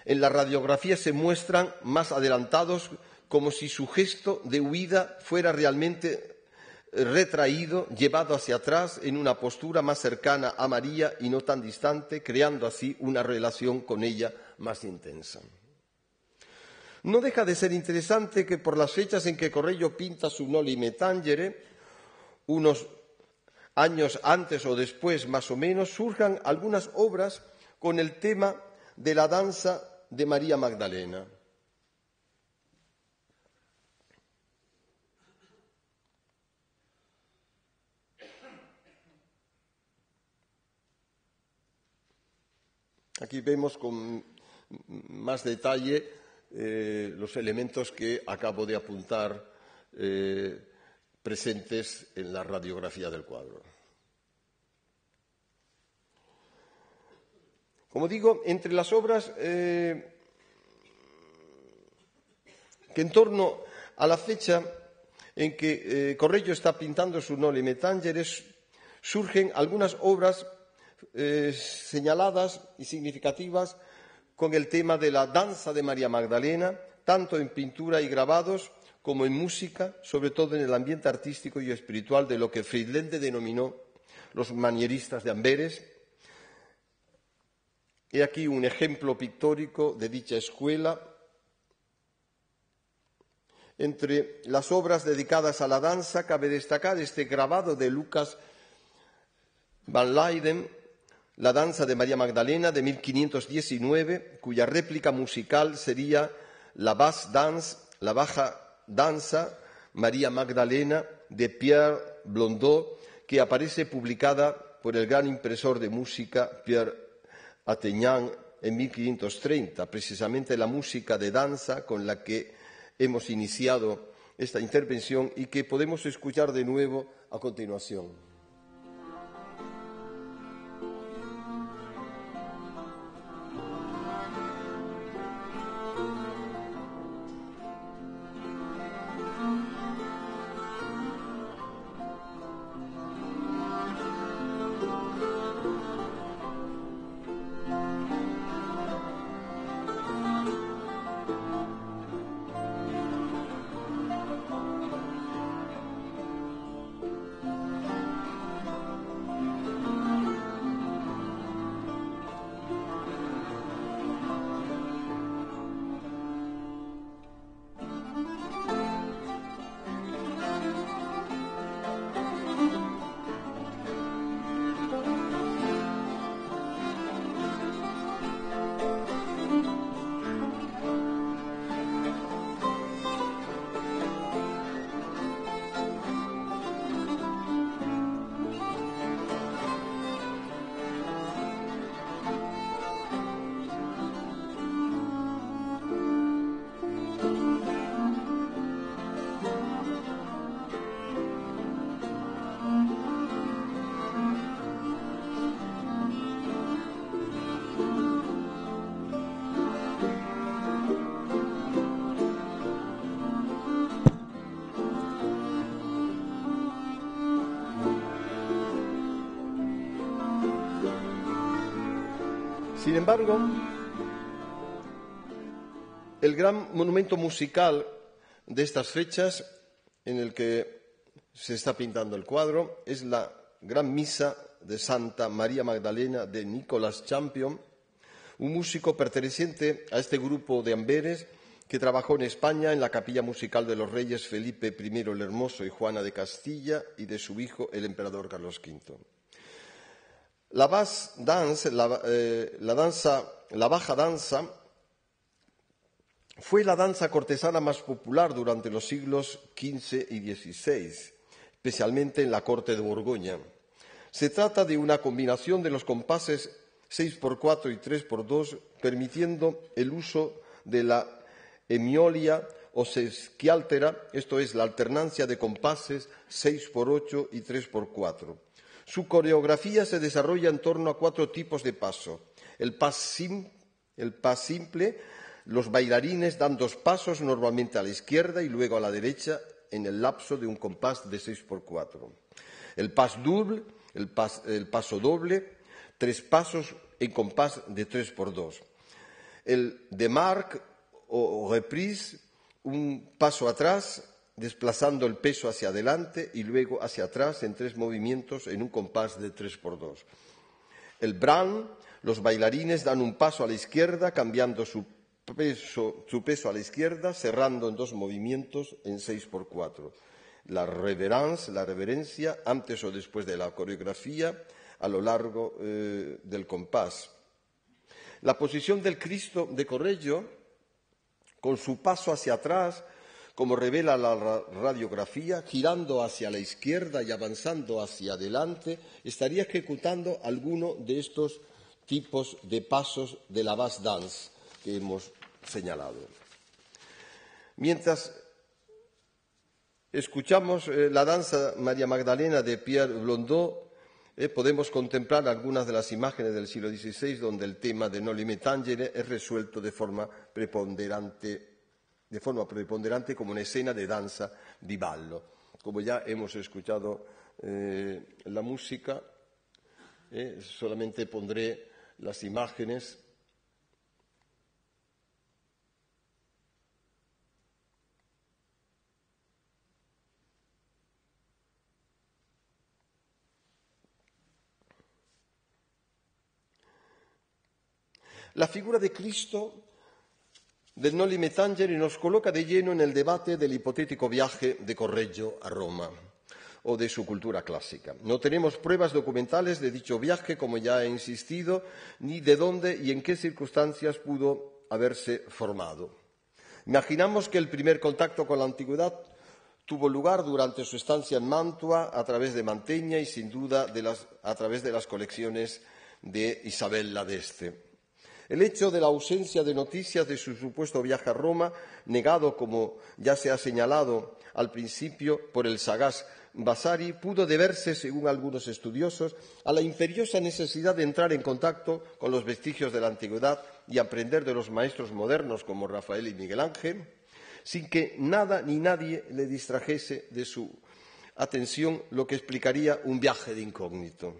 En la radiografía se muestran más adelantados, como si su gesto de huida fuera realmente retraído, llevado hacia atrás en una postura más cercana a María y no tan distante, creando así una relación con ella más intensa. No deja de ser interesante que por las fechas en que Correggio pinta su Noli Me Tangere, unos años antes o después más o menos, surjan algunas obras con el tema de la danza de María Magdalena. Aquí vemos con más detalle los elementos que acabo de apuntar presentes en la radiografía del cuadro. Como digo, entre las obras que en torno a la fecha en que Correggio está pintando su Noli Me Tangere surgen algunas obras señaladas y significativas con el tema de la danza de María Magdalena, tanto en pintura y grabados como en música, sobre todo en el ambiente artístico y espiritual de lo que Friedlende denominó los manieristas de Amberes. He aquí un ejemplo pictórico de dicha escuela. Entre las obras dedicadas a la danza cabe destacar este grabado de Lucas van Leyden, La danza de María Magdalena, de 1519, cuya réplica musical sería la Basse Danse, la Baja Danza María Magdalena, de Pierre Blondeau, que aparece publicada por el gran impresor de música Pierre Attegnan en 1530, precisamente la música de danza con la que hemos iniciado esta intervención y que podemos escuchar de nuevo a continuación. Sin embargo, el gran monumento musical de estas fechas en el que se está pintando el cuadro es la Gran Misa de Santa María Magdalena de Nicolas Champion, un músico perteneciente a este grupo de Amberes que trabajó en España en la capilla musical de los reyes Felipe I el Hermoso y Juana de Castilla y de su hijo el emperador Carlos V. La Basse Danse, la baja danza, Fue la danza cortesana más popular durante los siglos XV y XVI, especialmente en la corte de Borgoña. Se trata de una combinación de los compases 6x4 y 3x2, permitiendo el uso de la hemiolia o sesquialtera, esto es, la alternancia de compases 6x8 y 3x4. Su coreografía se desarrolla en torno a 4 tipos de paso. El pas simple, los bailarines dan 2 pasos, normalmente a la izquierda y luego a la derecha, en el lapso de un compás de 6x4. El pas double, el paso doble, 3 pasos en compás de 3x2. El démarque o reprise, un paso atrás, desplazando el peso hacia adelante y luego hacia atrás en 3 movimientos en un compás de 3x2. El brun, los bailarines dan un paso a la izquierda, cambiando su peso a la izquierda, cerrando en 2 movimientos en 6x4. La reverence, la reverencia, antes o después de la coreografía, a lo largo del compás. La posición del Cristo de Correggio, con su paso hacia atrás, como revela la radiografía, girando hacia la izquierda y avanzando hacia adelante, estaría ejecutando alguno de estos tipos de pasos de la basse dance que hemos señalado. Mientras escuchamos la danza María Magdalena de Pierre Blondeau, podemos contemplar algunas de las imágenes del siglo XVI donde el tema de Noli me tangere es resuelto de forma preponderante como una escena de danza di ballo. Como ya hemos escuchado la música, solamente pondré las imágenes. La figura de Cristo del Noli me tangere nos coloca de lleno en el debate del hipotético viaje de Correggio a Roma o de su cultura clásica. No tenemos pruebas documentales de dicho viaje, como ya he insistido, ni de dónde y en qué circunstancias pudo haberse formado. Imaginamos que el primer contacto con la antigüedad tuvo lugar durante su estancia en Mantua a través de Mantegna y, sin duda, a través de las colecciones de Isabella d'Este. El hecho de la ausencia de noticias de su supuesto viaje a Roma, negado, como ya se ha señalado al principio, por el sagaz Vasari, pudo deberse, según algunos estudiosos, a la imperiosa necesidad de entrar en contacto con los vestigios de la antigüedad y aprender de los maestros modernos como Rafael y Miguel Ángel, sin que nada ni nadie le distrajese de su atención, lo que explicaría un viaje de incógnito.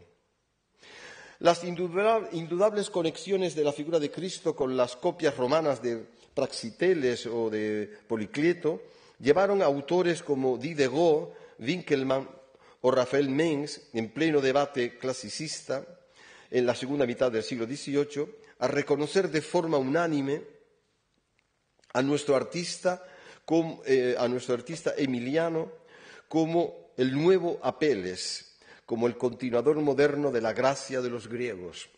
Las indudables conexiones de la figura de Cristo con las copias romanas de Praxiteles o de Policleto llevaron a autores como Diderot, Winkelmann o Raphael Mengs, en pleno debate clasicista en la segunda mitad del siglo XVIII, a reconocer de forma unánime a nuestro artista Emiliano como el nuevo Apeles, como el continuador moderno de la gracia de los griegos.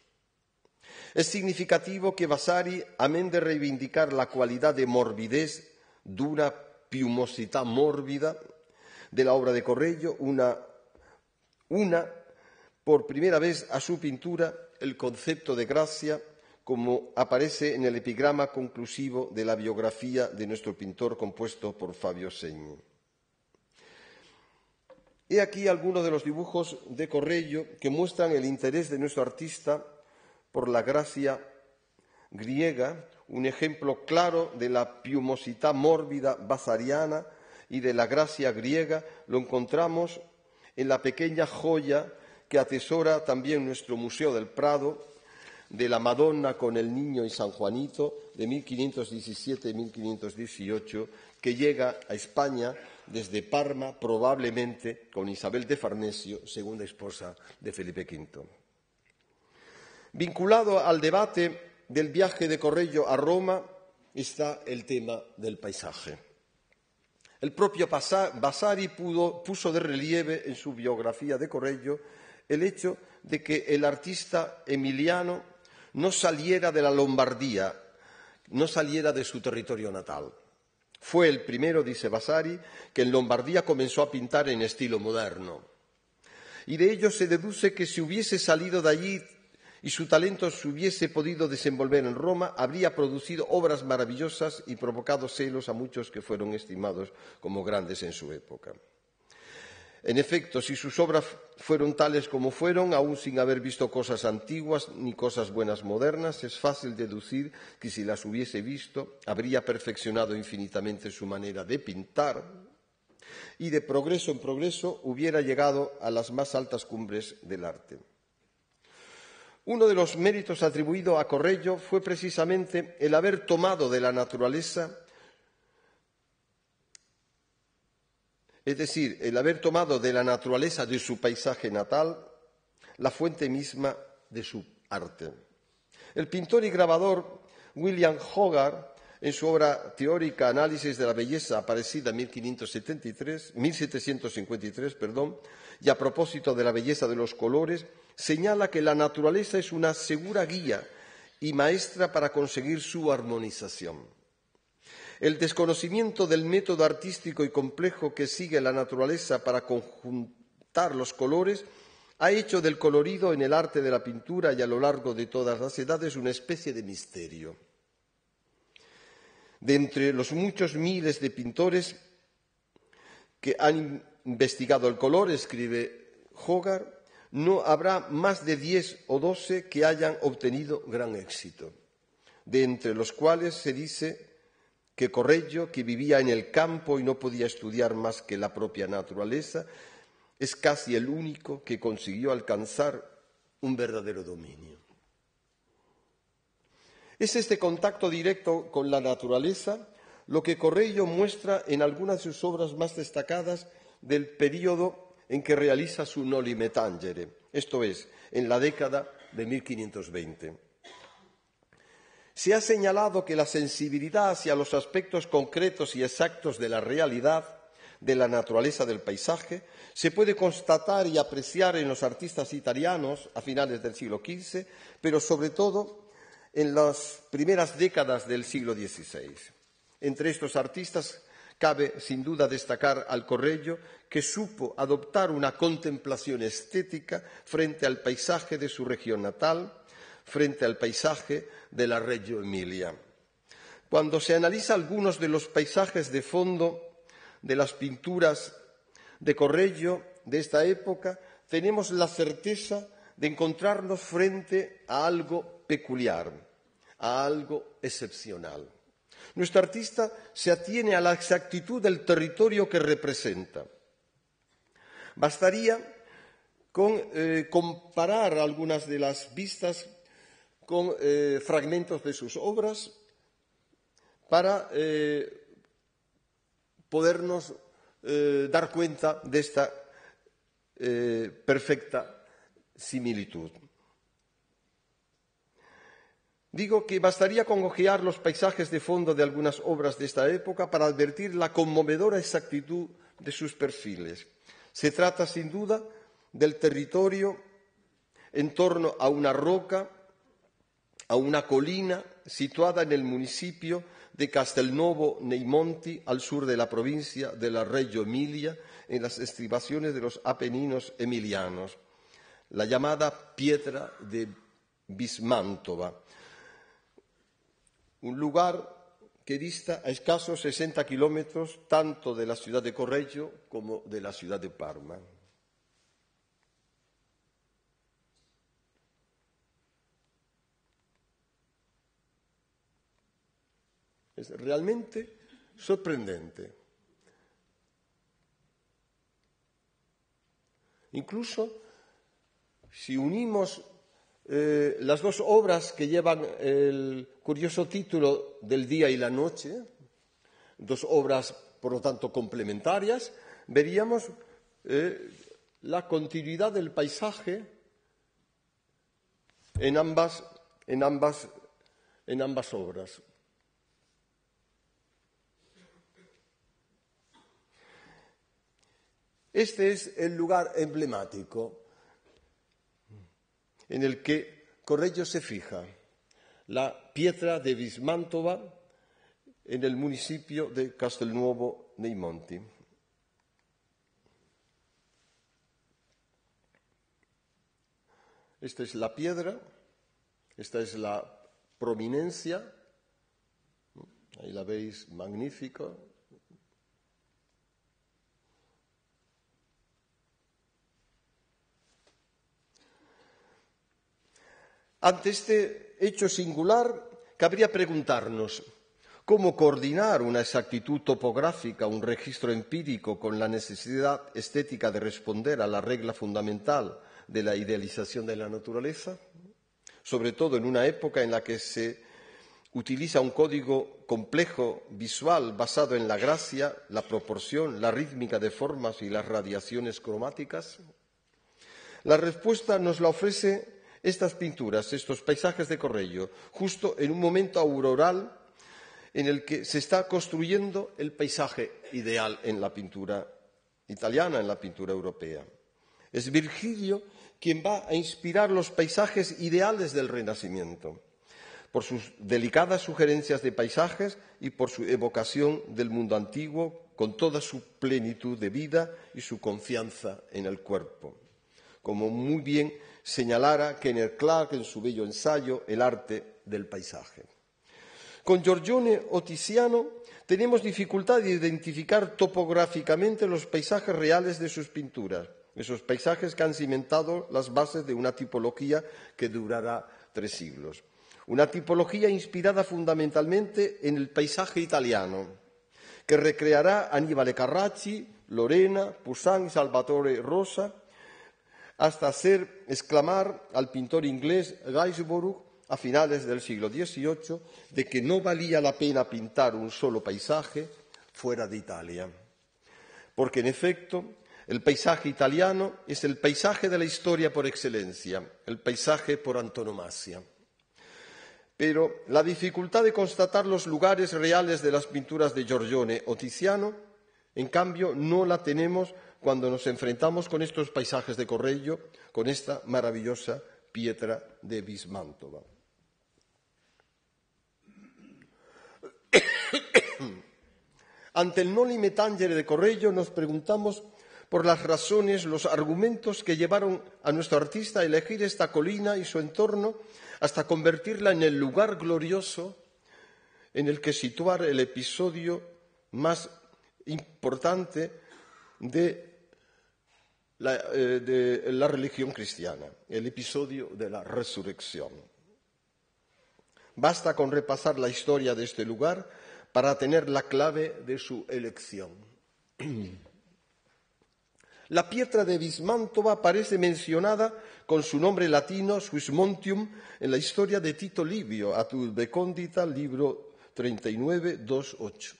Es significativo que Vasari, amén de reivindicar la cualidad de morbidez, dura piumosità mórbida de la obra de Correggio, una por primera vez a su pintura el concepto de gracia, como aparece en el epigrama conclusivo de la biografía de nuestro pintor compuesto por Fabio Segni. He aquí algunos de los dibujos de Correggio que muestran el interés de nuestro artista por la gracia griega, un ejemplo claro de la piumosità mórbida vasariana y de la gracia griega lo encontramos en la pequeña joya que atesora también nuestro Museo del Prado, de la Madonna con el Niño y San Juanito, de 1517-1518, que llega a España desde Parma, probablemente con Isabel de Farnesio, segunda esposa de Felipe V. Vinculado al debate del viaje de Correggio a Roma está el tema del paisaje. El propio Vasari puso de relieve en su biografía de Correggio el hecho de que el artista emiliano no saliera de la Lombardía, no saliera de su territorio natal. Fue el primero, dice Vasari, que en Lombardía comenzó a pintar en estilo moderno. Y de ello se deduce que si hubiese salido de allí y su talento se hubiese podido desenvolver en Roma, habría producido obras maravillosas y provocado celos a muchos que fueron estimados como grandes en su época. En efecto, si sus obras fueron tales como fueron, aún sin haber visto cosas antiguas ni cosas buenas modernas, es fácil deducir que si las hubiese visto, habría perfeccionado infinitamente su manera de pintar y de progreso en progreso hubiera llegado a las más altas cumbres del arte. Uno de los méritos atribuidos a Correggio fue precisamente el haber tomado de la naturaleza, es decir, el haber tomado de la naturaleza de su paisaje natal la fuente misma de su arte. El pintor y grabador William Hogarth, en su obra teórica Análisis de la belleza, aparecida en 1753, y a propósito de la belleza de los colores, señala que la naturaleza es una segura guía y maestra para conseguir su armonización. El desconocimiento del método artístico y complejo que sigue la naturaleza para conjuntar los colores ha hecho del colorido en el arte de la pintura y a lo largo de todas las edades una especie de misterio. De entre los muchos miles de pintores que han investigado el color, escribe Hogarth, no habrá más de 10 o 12 que hayan obtenido gran éxito, de entre los cuales se dice que Correggio, que vivía en el campo y no podía estudiar más que la propia naturaleza, es casi el único que consiguió alcanzar un verdadero dominio. Es este contacto directo con la naturaleza lo que Correggio muestra en algunas de sus obras más destacadas del período en que realiza su Noli Me Tangere, esto es, en la década de 1520. Se ha señalado que la sensibilidad hacia los aspectos concretos y exactos de la realidad, de la naturaleza del paisaje, se puede constatar y apreciar en los artistas italianos a finales del siglo XV, pero sobre todo en las primeras décadas del siglo XVI. Entre estos artistas cabe sin duda destacar al Correggio, que supo adoptar una contemplación estética frente al paisaje de su región natal, frente al paisaje de la Reggio Emilia. Cuando se analiza algunos de los paisajes de fondo de las pinturas de Correggio de esta época, tenemos la certeza de encontrarnos frente a algo peculiar, a algo excepcional. Nuestro artista se atiene a la exactitud del territorio que representa. Bastaría con comparar algunas de las vistas con fragmentos de sus obras para podernos dar cuenta de esta perfecta similitud. Digo que bastaría con ojear los paisajes de fondo de algunas obras de esta época para advertir la conmovedora exactitud de sus perfiles. Se trata, sin duda, del territorio en torno a una roca, a una colina situada en el municipio de Castelnuovo nei Monti, al sur de la provincia de la Reggio Emilia, en las estribaciones de los Apeninos emilianos, la llamada Pietra de Bismantova, un lugar que dista a escasos 60 kilómetros tanto de la ciudad de Correggio como de la ciudad de Parma. Es realmente sorprendente. Incluso si unimos las dos obras que llevan el curioso título del Día y la Noche, dos obras, por lo tanto, complementarias, veríamos la continuidad del paisaje en ambas obras. Este es el lugar emblemático en el que Correggio se fija. la Pietra de Vismantova en el municipio de Castelnuovo nei Monti. Esta es la piedra, esta es la prominencia, ahí la veis magnífica. Ante este hecho singular, cabría preguntarnos cómo coordinar una exactitud topográfica, un registro empírico con la necesidad estética de responder a la regla fundamental de la idealización de la naturaleza, sobre todo en una época en la que se utiliza un código complejo visual basado en la gracia, la proporción, la rítmica de formas y las radiaciones cromáticas. La respuesta nos la ofrece estas pinturas, estos paisajes de Correggio, justo en un momento auroral en el que se está construyendo el paisaje ideal en la pintura italiana, en la pintura europea. Es Virgilio quien va a inspirar los paisajes ideales del Renacimiento, por sus delicadas sugerencias de paisajes y por su evocación del mundo antiguo con toda su plenitud de vida y su confianza en el cuerpo, como muy bien señalara Kenneth Clark en su bello ensayo El arte del paisaje. Con Giorgione o Tiziano tenemos dificultad de identificar topográficamente los paisajes reales de sus pinturas, esos paisajes que han cimentado las bases de una tipología que durará 3 siglos. Una tipología inspirada fundamentalmente en el paisaje italiano, que recreará Annibale Carracci, Lorena, Poussin y Salvatore Rosa, hasta hacer exclamar al pintor inglés Gainsborough a finales del siglo XVIII de que no valía la pena pintar un solo paisaje fuera de Italia. Porque, en efecto, el paisaje italiano es el paisaje de la historia por excelencia, el paisaje por antonomasia. Pero la dificultad de constatar los lugares reales de las pinturas de Giorgione o Tiziano, en cambio, no la tenemos cuando nos enfrentamos con estos paisajes de Correggio, con esta maravillosa Pietra de Vismantova. Ante el Noli Tangere de Correggio nos preguntamos por las razones, los argumentos que llevaron a nuestro artista a elegir esta colina y su entorno hasta convertirla en el lugar glorioso en el que situar el episodio más importante de la religión cristiana, el episodio de la resurrección. Basta con repasar la historia de este lugar para tener la clave de su elección. La Pietra de Vismantova aparece mencionada con su nombre latino, Suismontium, en la historia de Tito Livio, Atud Condita, libro 39, 2.8.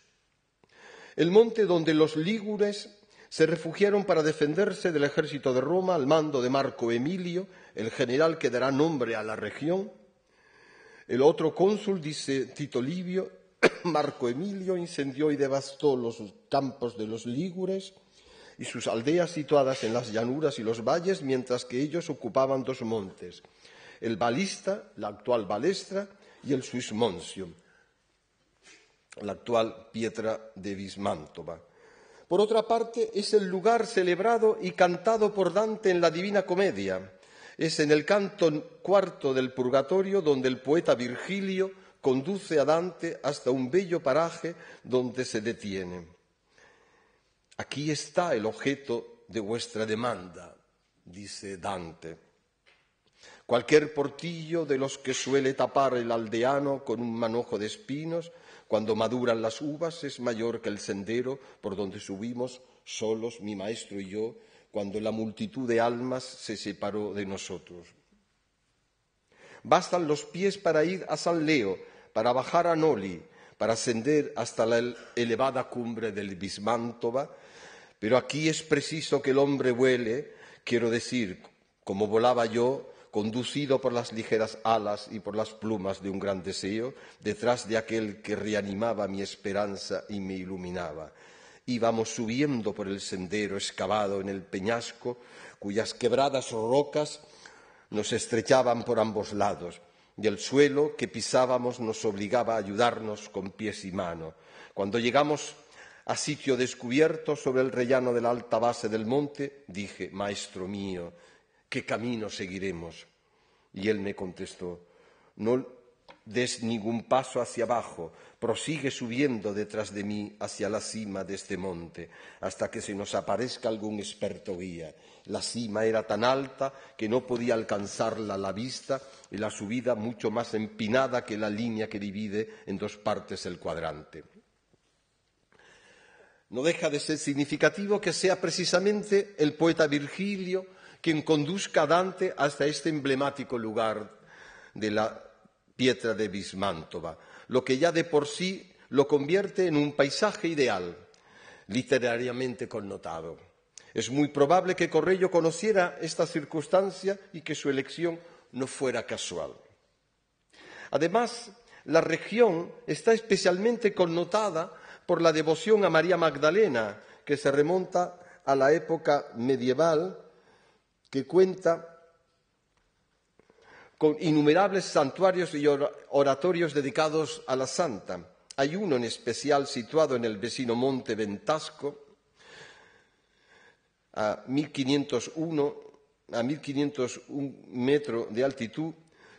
El monte donde los lígures se refugiaron para defenderse del ejército de Roma al mando de Marco Emilio, el general que dará nombre a la región. El otro cónsul, dice Tito Livio, Marco Emilio incendió y devastó los campos de los lígures y sus aldeas situadas en las llanuras y los valles, mientras que ellos ocupaban 2 montes, el Balista, la actual Balestra, y el Suismontium, la actual Pietra de Vismantova. Por otra parte, es el lugar celebrado y cantado por Dante en la Divina Comedia. Es en el canto 4 del Purgatorio donde el poeta Virgilio conduce a Dante hasta un bello paraje donde se detiene. Aquí está el objeto de vuestra demanda, dice Dante. Cualquier portillo de los que suele tapar el aldeano con un manojo de espinos, cuando maduran las uvas, es mayor que el sendero por donde subimos solos, mi maestro y yo, cuando la multitud de almas se separó de nosotros. Bastan los pies para ir a San Leo, para bajar a Noli, para ascender hasta la elevada cumbre del Vismantova, pero aquí es preciso que el hombre vuele, quiero decir, como volaba yo, conducido por las ligeras alas y por las plumas de un gran deseo, detrás de aquel que reanimaba mi esperanza y me iluminaba. Íbamos subiendo por el sendero excavado en el peñasco, cuyas quebradas rocas nos estrechaban por ambos lados. y el suelo que pisábamos nos obligaba a ayudarnos con pies y manos. Cuando llegamos a sitio descubierto sobre el rellano de la alta base del monte, dije: «Maestro mío, ¿qué camino seguiremos?». Y él me contestó: «No des ningún paso hacia abajo, prosigue subiendo detrás de mí hacia la cima de este monte, hasta que se nos aparezca algún experto guía». La cima era tan alta que no podía alcanzarla a la vista, y la subida mucho más empinada que la línea que divide en dos partes el cuadrante. No deja de ser significativo que sea precisamente el poeta Virgilio quien conduzca a Dante hasta este emblemático lugar de la Pietra de Vismantova, lo que ya de por sí lo convierte en un paisaje ideal, literariamente connotado. Es muy probable que Correggio conociera esta circunstancia y que su elección no fuera casual. Además, la región está especialmente connotada por la devoción a María Magdalena, que se remonta a la época medieval, que cuenta con innumerables santuarios y oratorios dedicados a la santa. Hay uno en especial situado en el vecino monte Ventasco, a 1501 metros de altitud,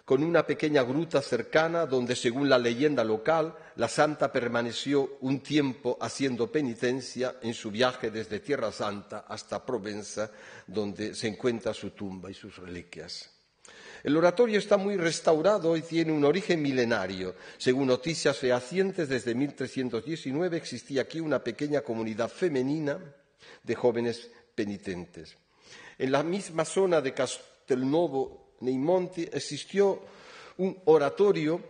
con una pequeña gruta cercana donde, según la leyenda local, la santa permaneció un tiempo haciendo penitencia en su viaje desde Tierra Santa hasta Provenza, donde se encuentra su tumba y sus reliquias. El oratorio está muy restaurado y tiene un origen milenario. Según noticias fehacientes, desde 1319 existía aquí una pequeña comunidad femenina de jóvenes penitentes. En la misma zona de Castelnuovo nei Monti existió un oratorio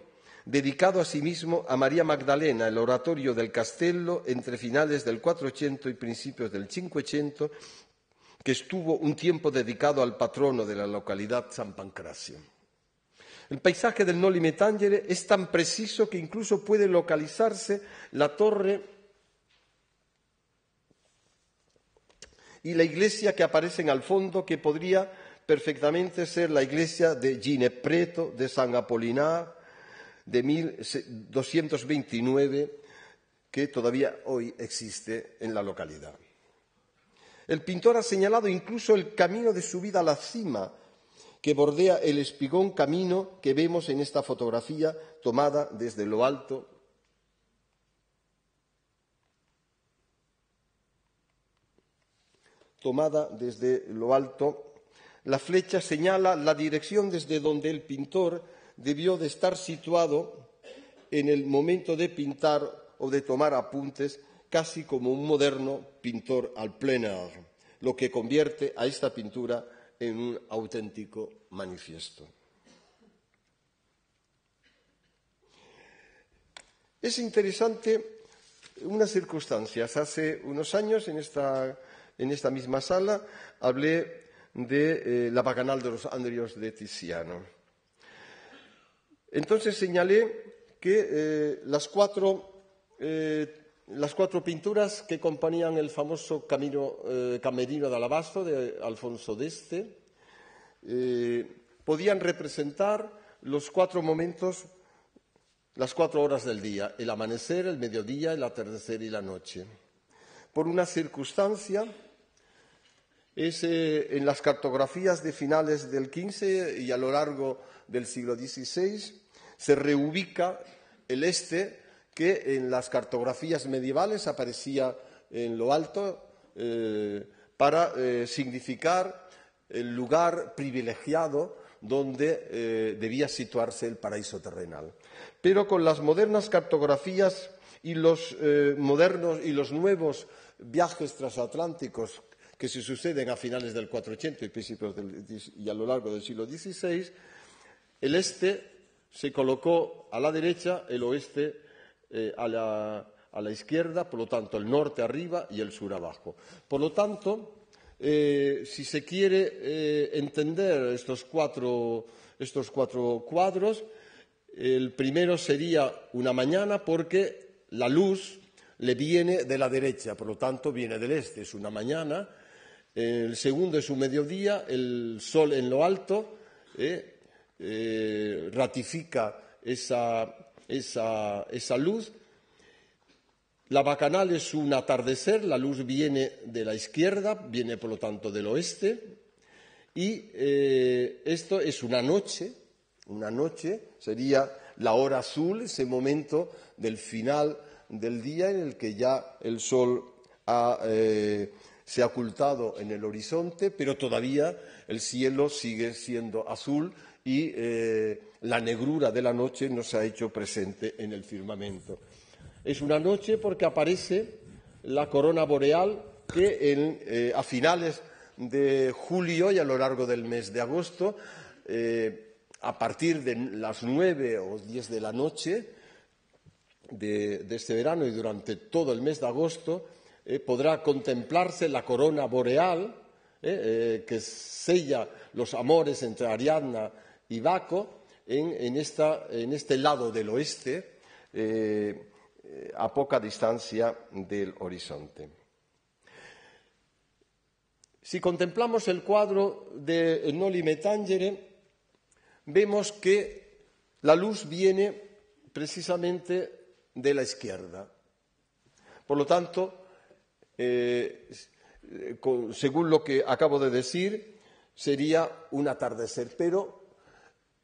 dedicado asimismo a María Magdalena, el oratorio del Castello, entre finales del 400 y principios del 500, que estuvo un tiempo dedicado al patrono de la localidad, San Pancracio. El paisaje del Noli Me Tangere es tan preciso que incluso puede localizarse la torre y la iglesia que aparecen al fondo, que podría perfectamente ser la iglesia de Ginepreto de San Apolinar de 1229, que todavía hoy existe en la localidad. El pintor ha señalado incluso el camino de subida a la cima, que bordea el espigón camino que vemos en esta fotografía tomada desde lo alto. La flecha señala la dirección desde donde el pintor debió de estar situado en el momento de pintar o de tomar apuntes, casi como un moderno pintor al plein air, lo que convierte a esta pintura en un auténtico manifiesto. Es interesante unas circunstancias. Hace unos años, en esta misma sala, hablé de la Bacanal de los Andrios de Tiziano. Entonces señalé que las cuatro pinturas que componían el famoso Camerino de Alabastro de Alfonso d'Este podían representar los 4 momentos, las 4 horas del día: el amanecer, el mediodía, el atardecer y la noche. Por una circunstancia, en las cartografías de finales del XV y a lo largo del siglo XVI se reubica el este, que en las cartografías medievales aparecía en lo alto para significar el lugar privilegiado donde debía situarse el paraíso terrenal. Pero con las modernas cartografías y los modernos y los nuevos viajes transatlánticos que se suceden a finales del 480 y a lo largo del siglo XVI, el este se colocó a la derecha, el oeste a la izquierda, por lo tanto el norte arriba y el sur abajo. Por lo tanto, si se quiere entender estos cuatro cuadros, el primero sería una mañana, porque la luz le viene de la derecha, por lo tanto viene del este, es una mañana. El segundo es un mediodía, el sol en lo alto, ratifica esa luz. La bacanal es un atardecer, la luz viene de la izquierda, viene por lo tanto del oeste, y esto es una noche sería la hora azul, ese momento del final del día en el que ya el sol se ha ocultado en el horizonte, pero todavía el cielo sigue siendo azul y la negrura de la noche no se ha hecho presente en el firmamento. Es una noche porque aparece la corona boreal que a finales de julio y a lo largo del mes de agosto, a partir de las 9 o 10 de la noche de este verano y durante todo el mes de agosto, podrá contemplarse la corona boreal que sella los amores entre Ariadna y Baco en este lado del oeste, a poca distancia del horizonte. Si contemplamos el cuadro de Noli Me Tangere, vemos que la luz viene precisamente de la izquierda. Por lo tanto, según lo que acabo de decir, sería un atardecer, pero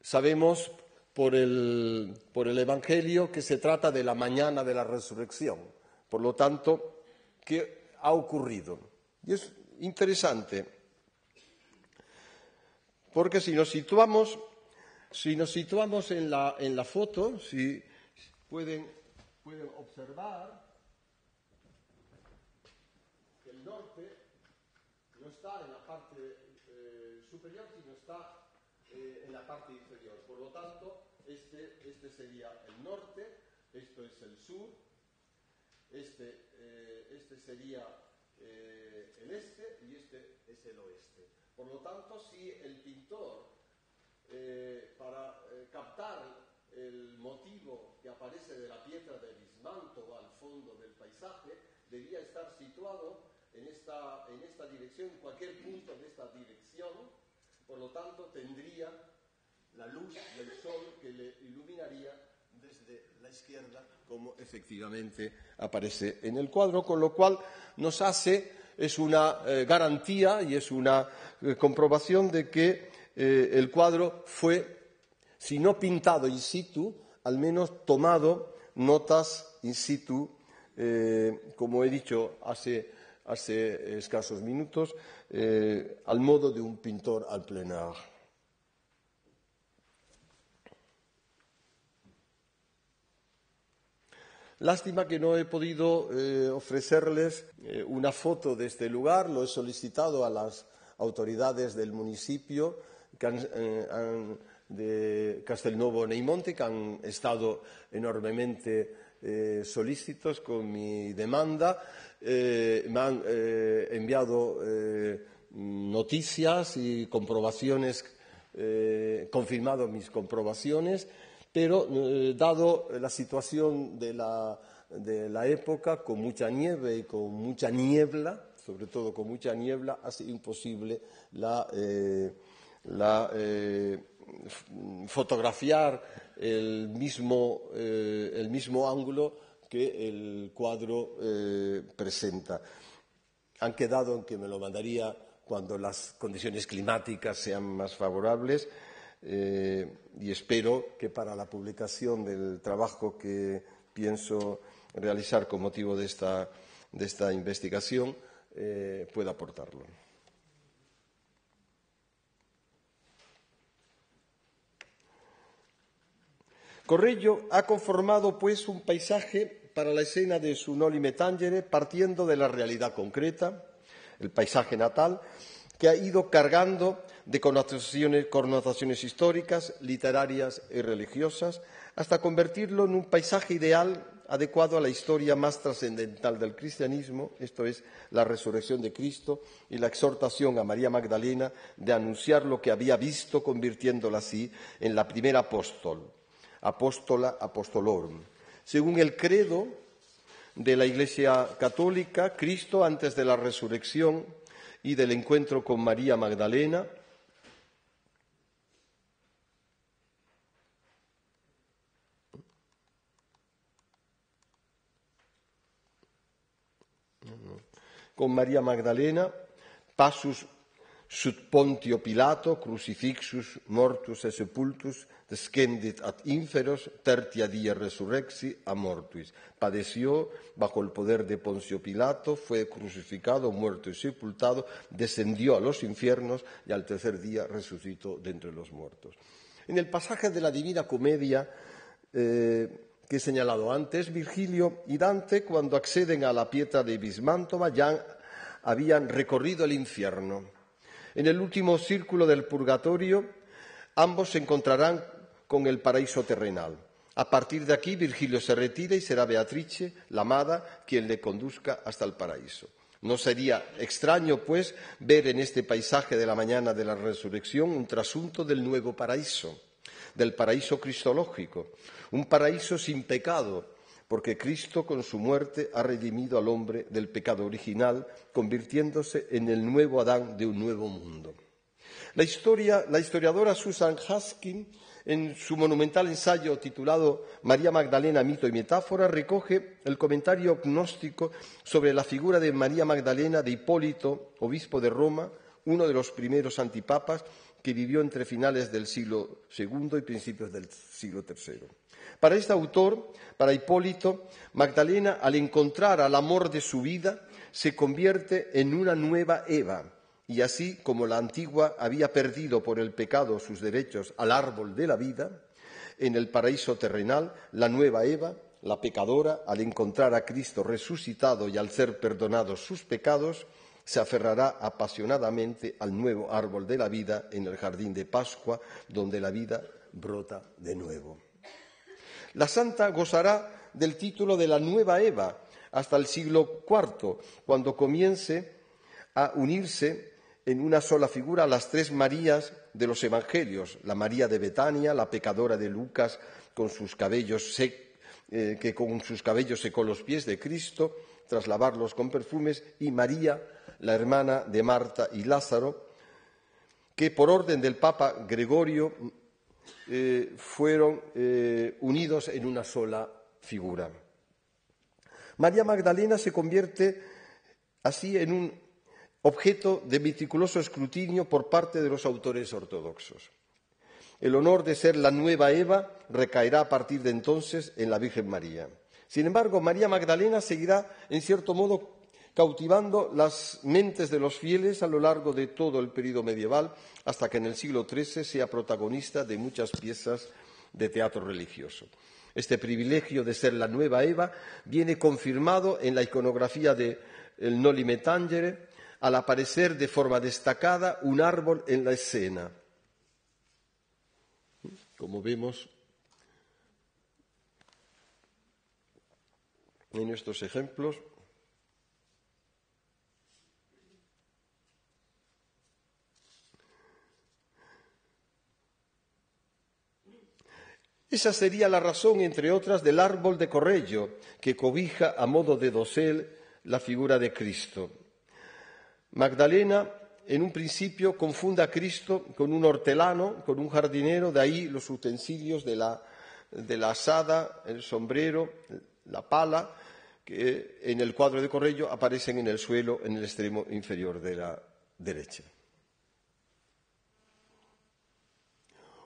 sabemos por el Evangelio que se trata de la mañana de la resurrección. Por lo tanto, ¿qué ha ocurrido? Y es interesante, porque si nos situamos en la foto, si pueden observar que el norte no está en la parte superior, sino está en la parte inferior. Por lo tanto, este sería el norte, esto es el sur, este sería el este y este es el oeste. Por lo tanto, si el pintor, para captar el motivo que aparece de la piedra de bismanto al fondo del paisaje, debía estar situado en esta dirección, en cualquier punto de esta dirección. Por lo tanto, tendría la luz del sol que le iluminaría desde la izquierda, como efectivamente aparece en el cuadro, con lo cual es una garantía y es una comprobación de que el cuadro fue, si no pintado in situ, al menos tomado notas in situ, como he dicho hace escasos minutos, al modo de un pintor al plein air. Lástima que no he podido ofrecerles una foto de este lugar. Lo he solicitado a las autoridades del municipio de Castelnuovo Neimonte, que han estado enormemente solícitos con mi demanda. Me han enviado noticias y comprobaciones, confirmado mis comprobaciones. Pero, dado la situación de la época, con mucha nieve y con mucha niebla, sobre todo con mucha niebla, ha sido imposible fotografiar el mismo ángulo que el cuadro presenta. Han quedado en que me lo mandaría cuando las condiciones climáticas sean más favorables. Y espero que para la publicación del trabajo que pienso realizar con motivo de esta investigación pueda aportarlo. Correggio ha conformado, pues, un paisaje para la escena de su Noli Me Tangere partiendo de la realidad concreta, el paisaje natal, que ha ido cargando de connotaciones históricas, literarias y religiosas, hasta convertirlo en un paisaje ideal adecuado a la historia más trascendental del cristianismo, esto es, la resurrección de Cristo y la exhortación a María Magdalena de anunciar lo que había visto, convirtiéndola así en la primera apóstola apostolorum. Según el credo de la Iglesia Católica, Cristo, antes de la resurrección y del encuentro con María Magdalena, con María Magdalena, passus sut Pontio Pilato, crucifixus, mortus et sepultus, descendit ad inferos, tertia dia resurrexi a mortuis. Padeció bajo el poder de Poncio Pilato, fue crucificado, muerto y sepultado, descendió a los infiernos y al tercer día resucitó de entre los muertos. En el pasaje de la Divina Comedia que he señalado antes, Virgilio y Dante, cuando acceden a la Pietra de Bismantova, ya habían recorrido el infierno. En el último círculo del purgatorio, ambos se encontrarán con el paraíso terrenal. A partir de aquí, Virgilio se retira y será Beatrice, la amada, quien le conduzca hasta el paraíso. No sería extraño, pues, ver en este paisaje de la mañana de la resurrección un trasunto del nuevo paraíso, del paraíso cristológico, un paraíso sin pecado, porque Cristo con su muerte ha redimido al hombre del pecado original, convirtiéndose en el nuevo Adán de un nuevo mundo. La historiadora Susan Haskin, en su monumental ensayo titulado María Magdalena, mito y metáfora, recoge el comentario gnóstico sobre la figura de María Magdalena de Hipólito, obispo de Roma, uno de los primeros antipapas que vivió entre finales del siglo II y principios del siglo III. Para este autor, para Hipólito, Magdalena, al encontrar al amor de su vida, se convierte en una nueva Eva, y así como la antigua había perdido por el pecado sus derechos al árbol de la vida, en el paraíso terrenal, la nueva Eva, la pecadora, al encontrar a Cristo resucitado y al ser perdonados sus pecados, se aferrará apasionadamente al nuevo árbol de la vida en el jardín de Pascua, donde la vida brota de nuevo. La santa gozará del título de la nueva Eva hasta el siglo IV, cuando comience a unirse en una sola figura a las tres Marías de los Evangelios, la María de Betania, la pecadora de Lucas, que con sus cabellos secó los pies de Cristo tras lavarlos con perfumes, y María, la hermana de Marta y Lázaro, que por orden del Papa Gregorio fueron unidos en una sola figura. María Magdalena se convierte así en un objeto de meticuloso escrutinio por parte de los autores ortodoxos. El honor de ser la nueva Eva recaerá a partir de entonces en la Virgen María. Sin embargo, María Magdalena seguirá, en cierto modo, cautivando las mentes de los fieles a lo largo de todo el período medieval, hasta que en el siglo XIII sea protagonista de muchas piezas de teatro religioso. Este privilegio de ser la nueva Eva viene confirmado en la iconografía de el Noli Me Tangere, al aparecer de forma destacada un árbol en la escena. Como vemos en estos ejemplos, esa sería la razón, entre otras, del árbol de Corrello, que cobija a modo de dosel la figura de Cristo. Magdalena, en un principio, confunde a Cristo con un hortelano, con un jardinero, de ahí los utensilios de la asada, el sombrero, la pala, que en el cuadro de Corrello aparecen en el suelo, en el extremo inferior de la derecha.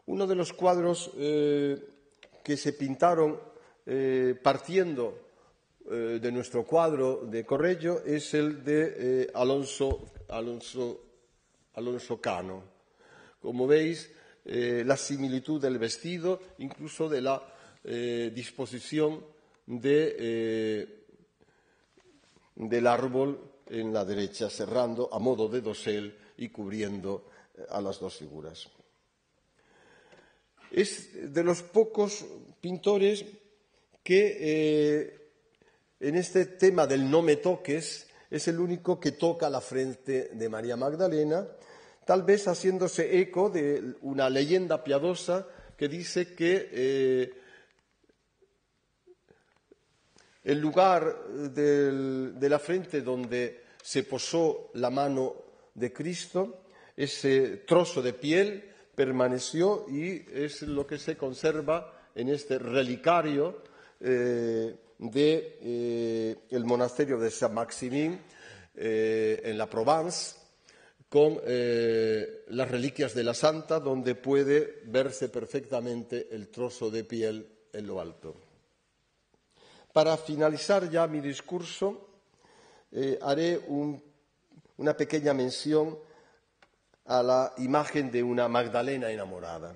Uno de los cuadros que se pintaron partiendo de nuestro cuadro de Corrello es el de Alonso Cano. Como veis, la similitud del vestido, incluso de la disposición del árbol en la derecha, cerrando a modo de dosel y cubriendo a las dos figuras. Es de los pocos pintores que en este tema del no me toques es el único que toca la frente de María Magdalena, tal vez haciéndose eco de una leyenda piadosa que dice que el lugar de la frente donde se posó la mano de Cristo, ese trozo de piel, permaneció y es lo que se conserva en este relicario del monasterio de Saint-Maximin, en la Provence, con las reliquias de la Santa, donde puede verse perfectamente el trozo de piel en lo alto. Para finalizar ya mi discurso, haré una pequeña mención a la imagen de una Magdalena enamorada.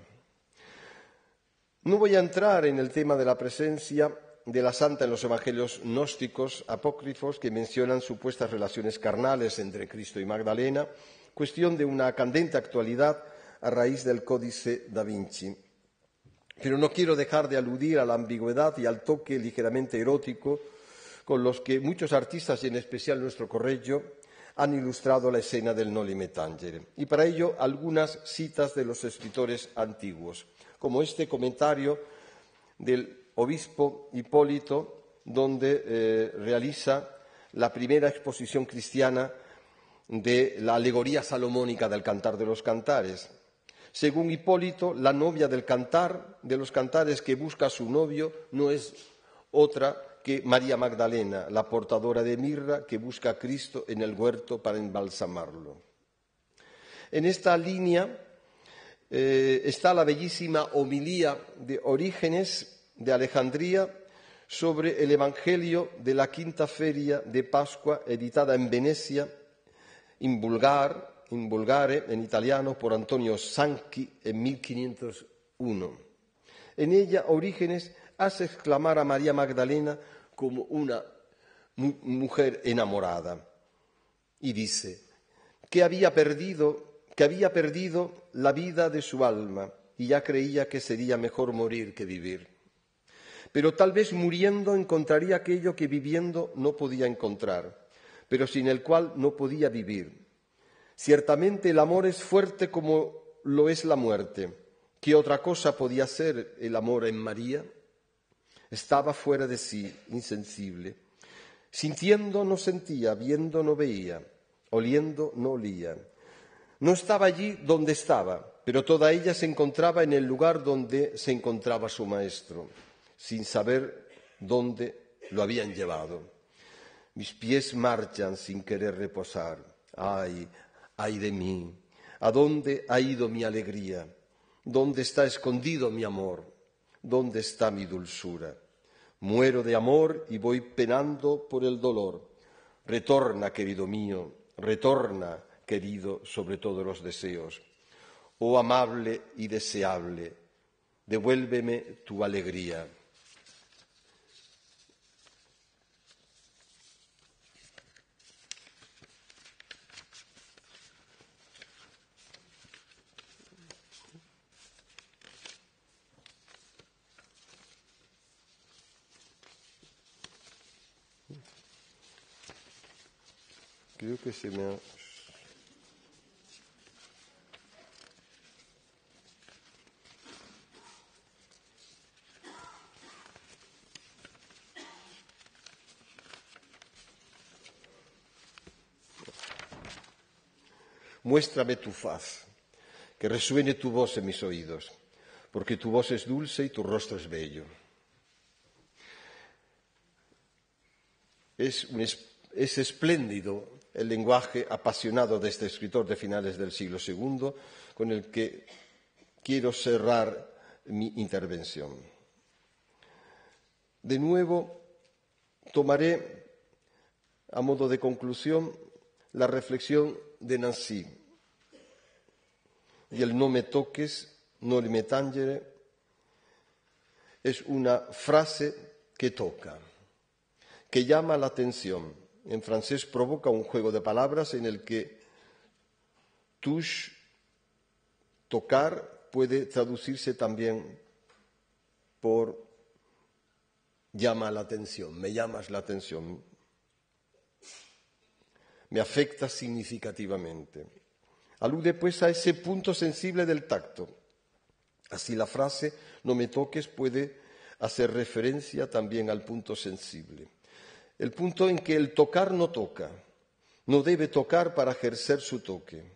No voy a entrar en el tema de la presencia de la Santa en los evangelios gnósticos apócrifos que mencionan supuestas relaciones carnales entre Cristo y Magdalena, cuestión de una candente actualidad a raíz del Códice da Vinci. Pero no quiero dejar de aludir a la ambigüedad y al toque ligeramente erótico con los que muchos artistas, y en especial nuestro Correggio, han ilustrado la escena del Noli me tangere. Y para ello algunas citas de los escritores antiguos, como este comentario del obispo Hipólito, donde realiza la primera exposición cristiana de la alegoría salomónica del Cantar de los Cantares. Según Hipólito, la novia del Cantar de los Cantares que busca a su novio no es otra que María Magdalena, la portadora de mirra que busca a Cristo en el huerto para embalsamarlo. En esta línea está la bellísima homilía de Orígenes de Alejandría sobre el Evangelio de la Quinta Feria de Pascua, editada en Venecia, in vulgare, en italiano, por Antonio Sanchi en 1501. En ella, Orígenes hace exclamar a María Magdalena como una mujer enamorada y dice que había perdido la vida de su alma y ya creía que sería mejor morir que vivir. Pero tal vez muriendo encontraría aquello que viviendo no podía encontrar, pero sin el cual no podía vivir. Ciertamente el amor es fuerte como lo es la muerte. ¿Qué otra cosa podía ser el amor en María? Estaba fuera de sí, insensible. Sintiendo no sentía, viendo no veía, oliendo no olía. No estaba allí donde estaba, pero toda ella se encontraba en el lugar donde se encontraba su maestro, sin saber dónde lo habían llevado. Mis pies marchan sin querer reposar. Ay de mí, ¿a dónde ha ido mi alegría? ¿Dónde está escondido mi amor? ¿Dónde está mi dulzura? Muero de amor y voy penando por el dolor. Retorna, querido mío, retorna, querido sobre todos los deseos. Oh amable y deseable, devuélveme tu alegría. Creo que se me ha... Muéstrame tu faz, que resuene tu voz en mis oídos, porque tu voz es dulce y tu rostro es bello. Es espléndido el lenguaje apasionado de este escritor de finales del siglo II, con el que quiero cerrar mi intervención. De nuevo, tomaré a modo de conclusión la reflexión de Nancy y el no me toques, noli me tangere, es una frase que toca, que llama la atención. En francés provoca un juego de palabras en el que touche, tocar, puede traducirse también por llama la atención, me llamas la atención, me afecta significativamente. Alude pues a ese punto sensible del tacto. Así la frase no me toques puede hacer referencia también al punto sensible. El punto en que el tocar no toca, no debe tocar para ejercer su toque.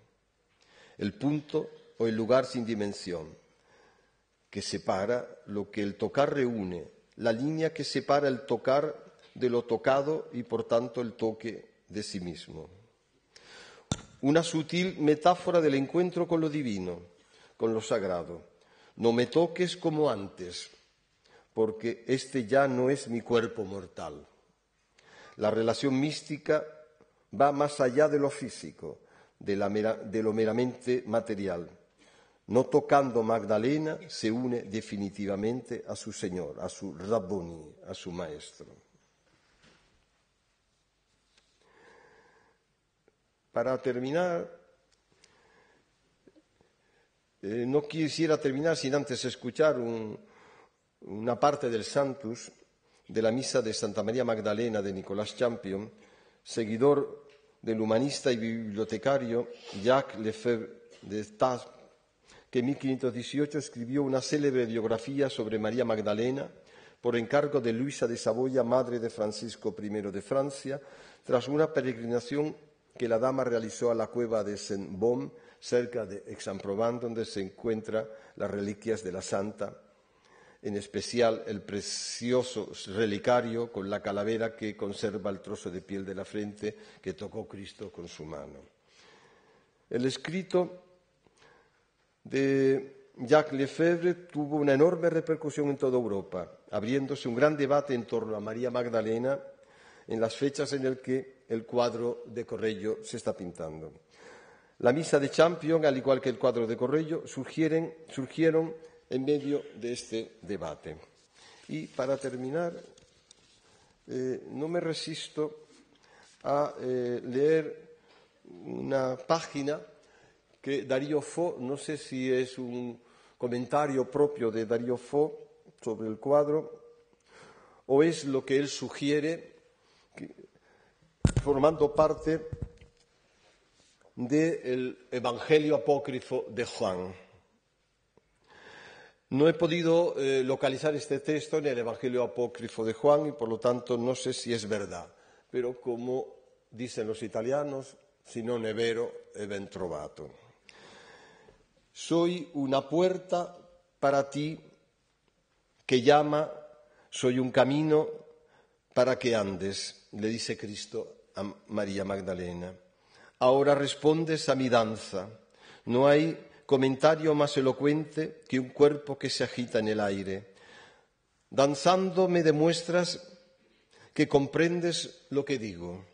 El punto o el lugar sin dimensión, que separa lo que el tocar reúne, la línea que separa el tocar de lo tocado y por tanto el toque de sí mismo. Una sutil metáfora del encuentro con lo divino, con lo sagrado. No me toques como antes, porque este ya no es mi cuerpo mortal. La relación mística va más allá de lo físico, de lo meramente material. No tocando Magdalena, se une definitivamente a su Señor, a su Rabboni, a su Maestro. Para terminar, no quisiera terminar sin antes escuchar una parte del Sanctus de la misa de Santa María Magdalena de Nicolas Champion, seguidor del humanista y bibliotecario Jacques Lefebvre de Tarbes, que en 1518 escribió una célebre biografía sobre María Magdalena por encargo de Luisa de Saboya, madre de Francisco I de Francia, tras una peregrinación que la dama realizó a la cueva de Saint-Baume, cerca de Aix-en-Provence, donde se encuentran las reliquias de la santa, en especial el precioso relicario con la calavera que conserva el trozo de piel de la frente que tocó Cristo con su mano. El escrito de Jacques Lefebvre tuvo una enorme repercusión en toda Europa, abriéndose un gran debate en torno a María Magdalena en las fechas en las que el cuadro de Correggio se está pintando. La misa de Champion, al igual que el cuadro de Correggio, surgieron en medio de este debate. Y para terminar, no me resisto a leer una página que Darío Fo, no sé si es un comentario propio de Darío Fo sobre el cuadro o es lo que él sugiere, formando parte del Evangelio apócrifo de Juan. No he podido localizar este texto en el Evangelio apócrifo de Juan y, por lo tanto, no sé si es verdad. Pero, como dicen los italianos, si non è vero, è ben trovato. Soy una puerta para ti que llama, soy un camino para que andes, le dice Cristo a María Magdalena. Ahora respondes a mi danza. No hay comentario más elocuente que un cuerpo que se agita en el aire. Danzando me demuestras que comprendes lo que digo.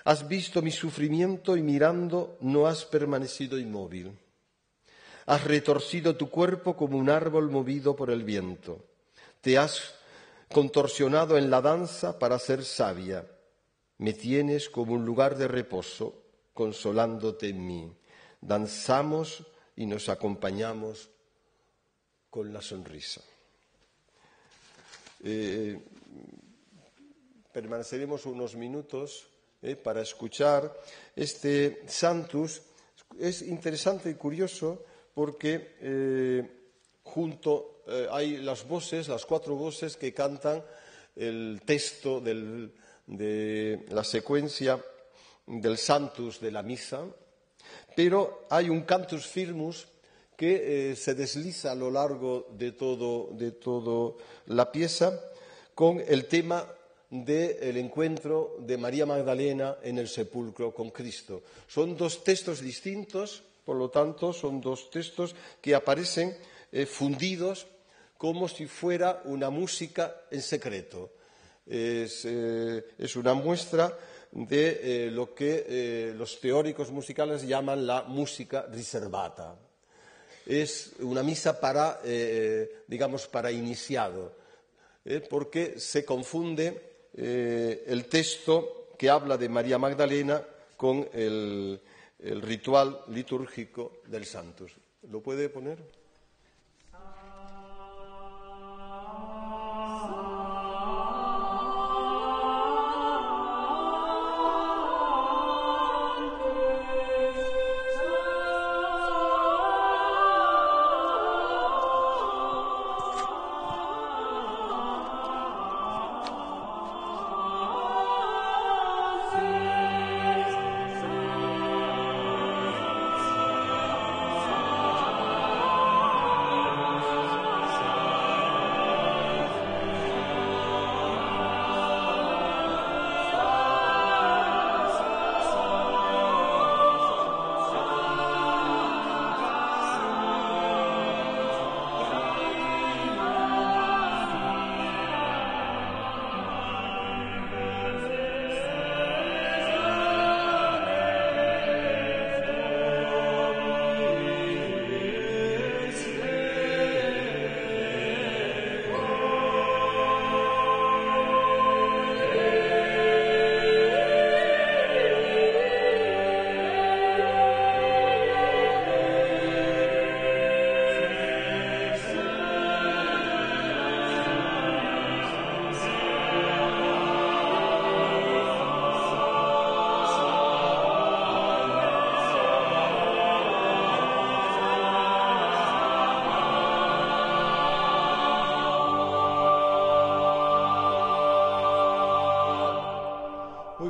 Has visto mi sufrimiento y mirando no has permanecido inmóvil. Has retorcido tu cuerpo como un árbol movido por el viento. Te has contorsionado en la danza para ser sabia. Me tienes como un lugar de reposo, consolándote en mí. Danzamos y nos acompañamos con la sonrisa. Permaneceremos unos minutos para escuchar este Sanctus. Es interesante y curioso porque hay las cuatro voces que cantan el texto de la secuencia del Sanctus de la misa, pero hay un cantus firmus que se desliza a lo largo de todo la pieza con el tema del encuentro de María Magdalena en el sepulcro con Cristo. Son dos textos distintos, por lo tanto, son dos textos que aparecen fundidos como si fuera una música en secreto. Es una muestra de lo que los teóricos musicales llaman la música riservata. Es una misa para iniciado, porque se confunde el texto que habla de María Magdalena con el ritual litúrgico del Sanctus. ¿Lo puede poner?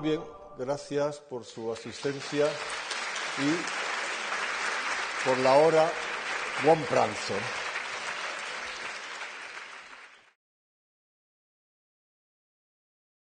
Muy bien, gracias por su asistencia y por la hora. Buon pranzo.